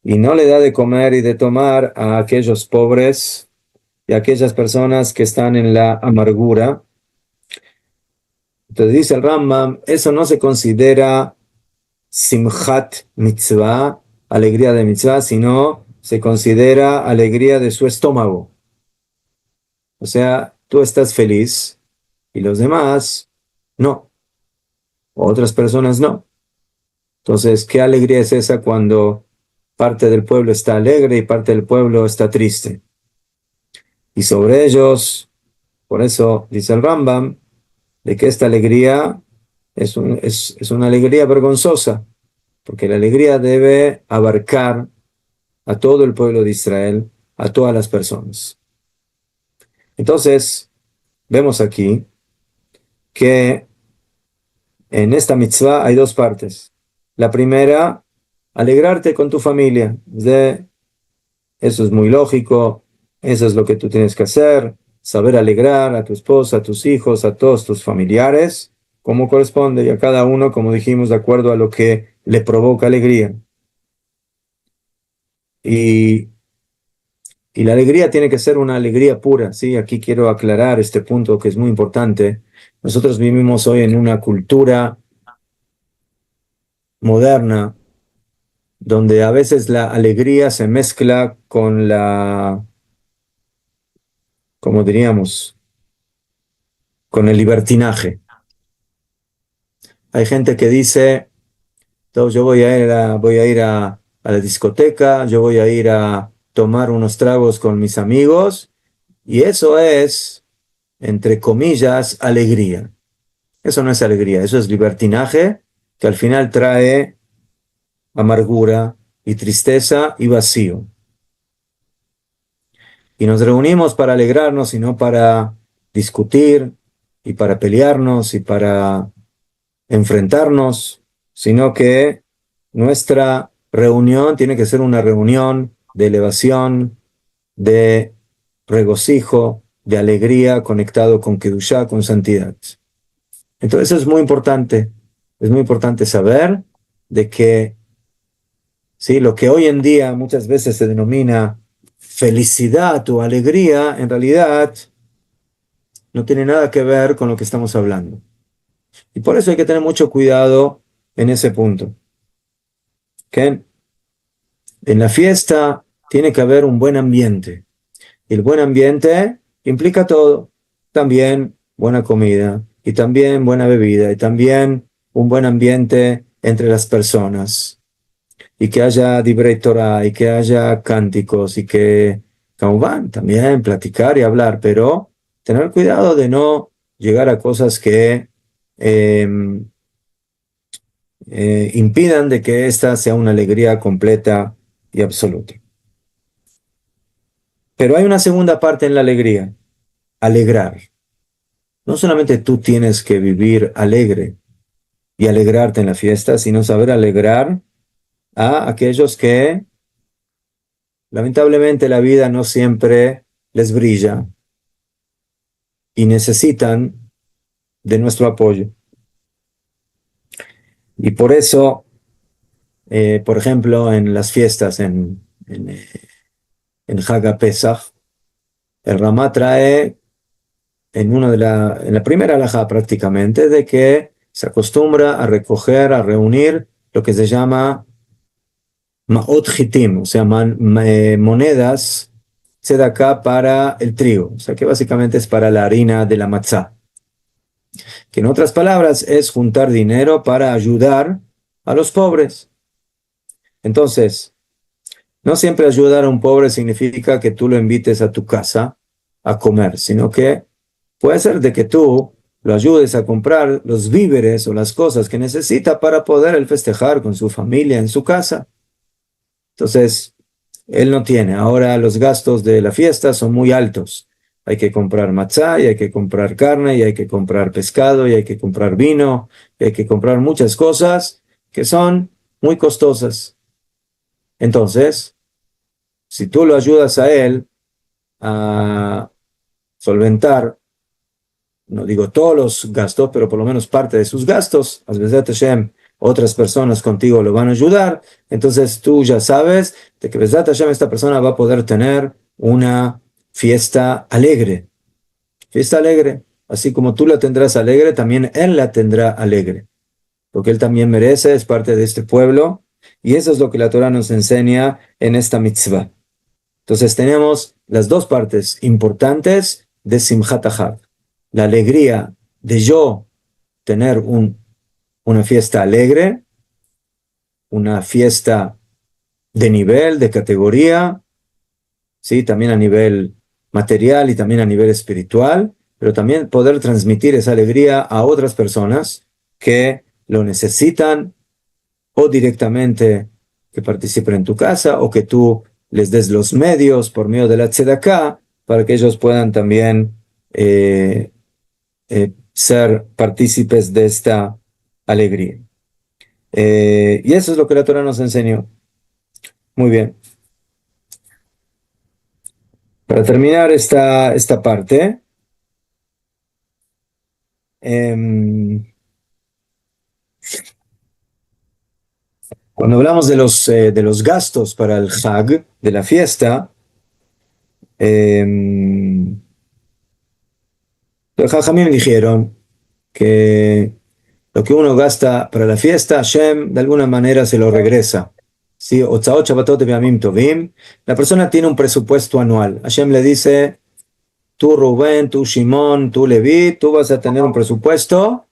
y no le da de comer y de tomar a aquellos pobres y a aquellas personas que están en la amargura. Entonces dice el Rambam, eso no se considera simchat mitzvah, alegría de mitzvah, sino se considera alegría de su estómago. O sea, tú estás feliz y los demás no, o otras personas no. Entonces, ¿qué alegría es esa cuando parte del pueblo está alegre y parte del pueblo está triste? Y sobre ellos, por eso dice el Rambam, de que esta alegría es una alegría vergonzosa, porque la alegría debe abarcar a todo el pueblo de Israel, a todas las personas. Entonces, vemos aquí que en esta mitzvah hay dos partes. La primera, alegrarte con tu familia. Eso es muy lógico, eso es lo que tú tienes que hacer, saber alegrar a tu esposa, a tus hijos, a todos tus familiares, como corresponde, y a cada uno, como dijimos, de acuerdo a lo que le provoca alegría. Y la alegría tiene que ser una alegría pura, ¿sí? Aquí quiero aclarar este punto que es muy importante. Nosotros vivimos hoy en una cultura moderna donde a veces la alegría se mezcla con como diríamos, con el libertinaje. Hay gente que dice, yo voy a ir a la discoteca, yo voy a ir a tomar unos tragos con mis amigos, y eso es, entre comillas, alegría. Eso no es alegría, eso es libertinaje, que al final trae amargura y tristeza y vacío. Y nos reunimos para alegrarnos y no para discutir y para pelearnos y para enfrentarnos, sino que nuestra reunión tiene que ser una reunión de elevación, de regocijo, de alegría, conectado con Kedushá, con santidad. Entonces eso es muy importante saber de que ¿sí? Lo que hoy en día muchas veces se denomina felicidad o alegría, en realidad no tiene nada que ver con lo que estamos hablando. Y por eso hay que tener mucho cuidado en ese punto. ¿Okay? En la fiesta tiene que haber un buen ambiente. Y el buen ambiente implica todo. También buena comida, y también buena bebida, y también un buen ambiente entre las personas. Y que haya divrei Torah, y que haya cánticos, y que, como van, también platicar y hablar, pero tener cuidado de no llegar a cosas que impidan de que esta sea una alegría completa y absoluta. Pero hay una segunda parte en la alegría, alegrar. No solamente tú tienes que vivir alegre y alegrarte en la fiesta, sino saber alegrar a aquellos que lamentablemente la vida no siempre les brilla y necesitan de nuestro apoyo. Y por eso, por ejemplo, en las fiestas, en Hag Pesach, el Ramá trae en la primera halajá prácticamente, de que se acostumbra a recoger, a reunir lo que se llama ma'ot chitim, o sea, monedas tzedakah para el trigo, o sea que básicamente es para la harina de la matzá. que en otras palabras es juntar dinero para ayudar a los pobres. Entonces, no siempre ayudar a un pobre significa que tú lo invites a tu casa a comer, sino que puede ser de que tú lo ayudes a comprar los víveres o las cosas que necesita para poder él festejar con su familia en su casa. Entonces, él no tiene. Ahora los gastos de la fiesta son muy altos. Hay que comprar matzá, y hay que comprar carne, y hay que comprar pescado, y hay que comprar vino, y hay que comprar muchas cosas que son muy costosas. Entonces, si tú lo ayudas a él a solventar, no digo todos los gastos, pero por lo menos parte de sus gastos, Bezrat Hashem, otras personas contigo lo van a ayudar, entonces tú ya sabes de que Bezrat Hashem, esta persona va a poder tener una fiesta alegre, así como tú la tendrás alegre, también él la tendrá alegre, porque él también merece, es parte de este pueblo, y eso es lo que la Torah nos enseña en esta mitzvah. Entonces tenemos las dos partes importantes de Simchat Hag. La alegría de yo tener una fiesta alegre, una fiesta de nivel, de categoría, ¿sí? También a nivel material y también a nivel espiritual, pero también poder transmitir esa alegría a otras personas que lo necesitan, o directamente que participen en tu casa, o que tú les des los medios por medio de la tzedakah para que ellos puedan también ser partícipes de esta alegría. Y eso es lo que la Torah nos enseñó. Muy bien. Para terminar esta parte, cuando hablamos de los gastos para el Hag, de la fiesta, los Jajamim dijeron que lo que uno gasta para la fiesta, Hashem de alguna manera se lo regresa. ¿Sí? La persona tiene un presupuesto anual. Hashem le dice, tú Rubén, tú Shimón, tú Leví, tú vas a tener un presupuesto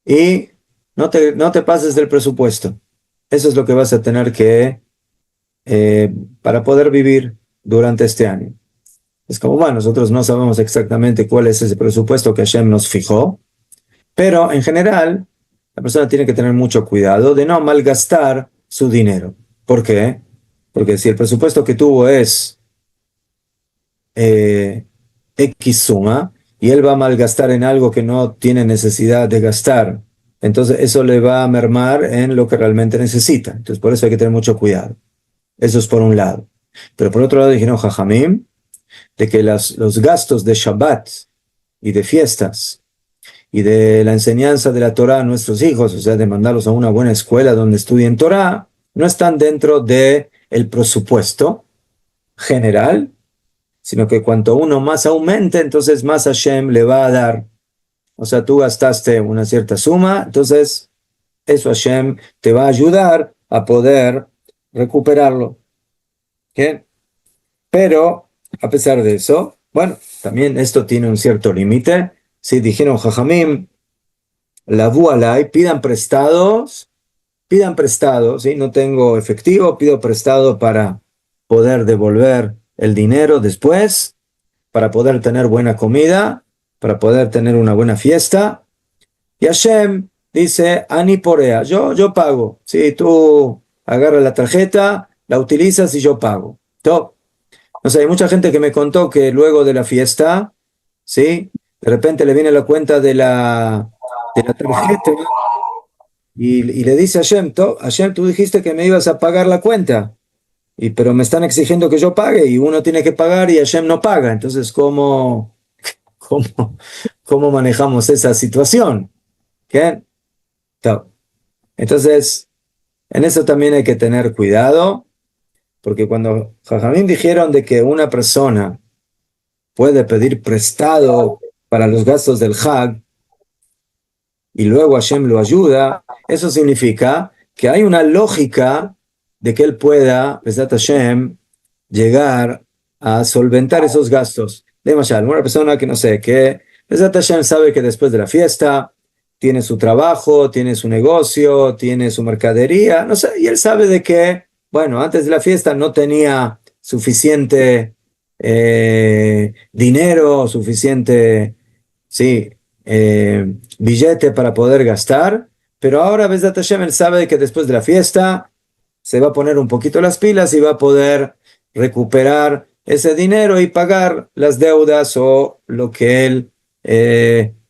y no te pases del presupuesto. Eso es lo que vas a tener que, para poder vivir durante este año. Es como, bueno, nosotros no sabemos exactamente cuál es ese presupuesto que Hashem nos fijó, pero en general, la persona tiene que tener mucho cuidado de no malgastar su dinero. ¿Por qué? Porque si el presupuesto que tuvo es X suma, y él va a malgastar en algo que no tiene necesidad de gastar, entonces eso le va a mermar en lo que realmente necesita. Entonces por eso hay que tener mucho cuidado. Eso es por un lado. Pero por otro lado dijeron Jajamim, de que los gastos de Shabbat y de fiestas y de la enseñanza de la Torah a nuestros hijos, o sea, de mandarlos a una buena escuela donde estudien Torah, no están dentro del presupuesto general, sino que cuanto uno más aumente, entonces más Hashem le va a dar. O sea, tú gastaste una cierta suma, entonces eso Hashem te va a ayudar a poder recuperarlo. ¿Bien? Pero, a pesar de eso, bueno, también esto tiene un cierto límite. Si dijeron Jajamim, la vualay, pidan prestado, ¿sí? No tengo efectivo, pido prestado para poder devolver el dinero después, para poder tener buena comida, para poder tener una buena fiesta. Y Hashem dice, Ani porea, yo pago. Si tú agarras la tarjeta, la utilizas y yo pago. Top. O sea, hay mucha gente que me contó que luego de la fiesta, ¿sí? De repente le viene la cuenta de la tarjeta y le dice a Hashem, tú dijiste que me ibas a pagar la cuenta, pero me están exigiendo que yo pague y uno tiene que pagar y Hashem no paga. Entonces, ¿cómo manejamos esa situación? ¿Qué? Entonces, en eso también hay que tener cuidado, porque cuando Jajamín dijeron de que una persona puede pedir prestado para los gastos del Hag y luego Hashem lo ayuda, eso significa que hay una lógica de que él pueda, Bezrat Hashem, llegar a solventar esos gastos. De Mashal, una persona que no sé, que Besat Hashem sabe que después de la fiesta tiene su trabajo, tiene su negocio, tiene su mercadería, no sé, y él sabe de que, bueno, antes de la fiesta no tenía suficiente dinero, suficiente, sí, billete para poder gastar, pero ahora Besat Hashem él sabe que después de la fiesta se va a poner un poquito las pilas y va a poder recuperar ese dinero y pagar las deudas o lo que él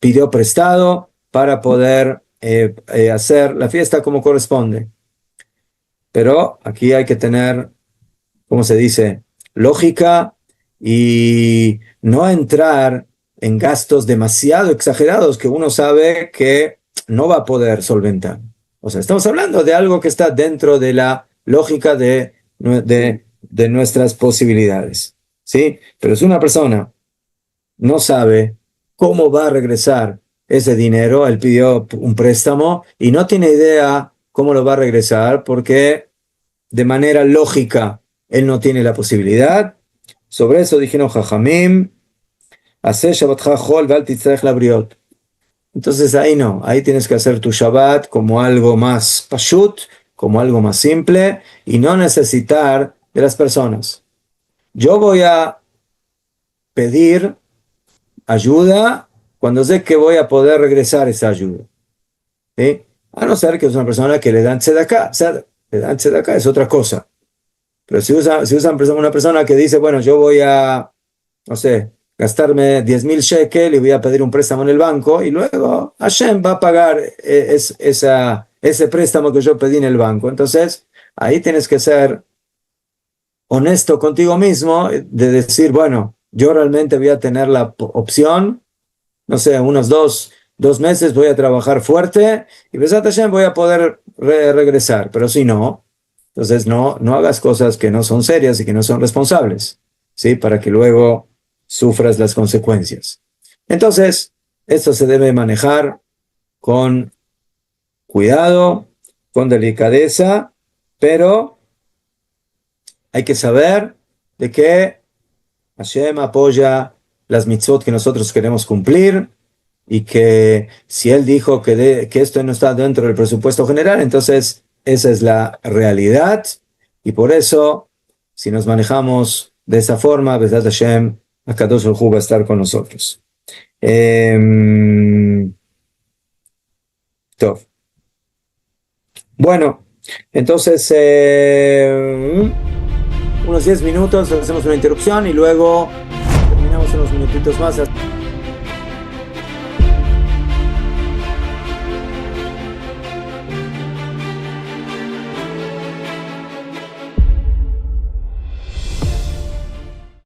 pidió prestado para poder hacer la fiesta como corresponde. Pero aquí hay que tener, ¿cómo se dice?, lógica y no entrar en gastos demasiado exagerados que uno sabe que no va a poder solventar. O sea, estamos hablando de algo que está dentro de la lógica de nuestras posibilidades, ¿sí? Pero si una persona no sabe cómo va a regresar ese dinero, él pidió un préstamo y no tiene idea cómo lo va a regresar porque de manera lógica él no tiene la posibilidad. Sobre eso dijeron Jajamim, Hace Shabbatcha Chol Val Titzarech Labriot. Entonces ahí no, ahí tienes que hacer tu Shabbat como algo más pashut, como algo más simple y no necesitar de las personas. Yo voy a pedir ayuda cuando sé que voy a poder regresar esa ayuda, ¿sí? A no ser que es una persona que le dan tzedakah, le dan tzedakah es otra cosa. Pero si usa una persona que dice, bueno, yo voy a, no sé, gastarme 10,000 shekel y voy a pedir un préstamo en el banco y luego Hashem va a pagar ese préstamo que yo pedí en el banco. Entonces, ahí tienes que ser honesto contigo mismo de decir, bueno, yo realmente voy a tener la opción, no sé, unos dos meses voy a trabajar fuerte y Besat Hashem voy a poder regresar. Pero si no, entonces no hagas cosas que no son serias y que no son responsables, ¿sí? Para que luego sufras las consecuencias. Entonces, esto se debe manejar con cuidado, con delicadeza, pero hay que saber de que Hashem apoya las mitzvot que nosotros queremos cumplir y que si Él dijo que esto no está dentro del presupuesto general, entonces esa es la realidad y por eso, si nos manejamos de esa forma, Besat Hashem, Akadosh Baruj Hu va a estar con nosotros. Bueno, entonces unos 10 minutos, hacemos una interrupción y luego terminamos unos minutitos más.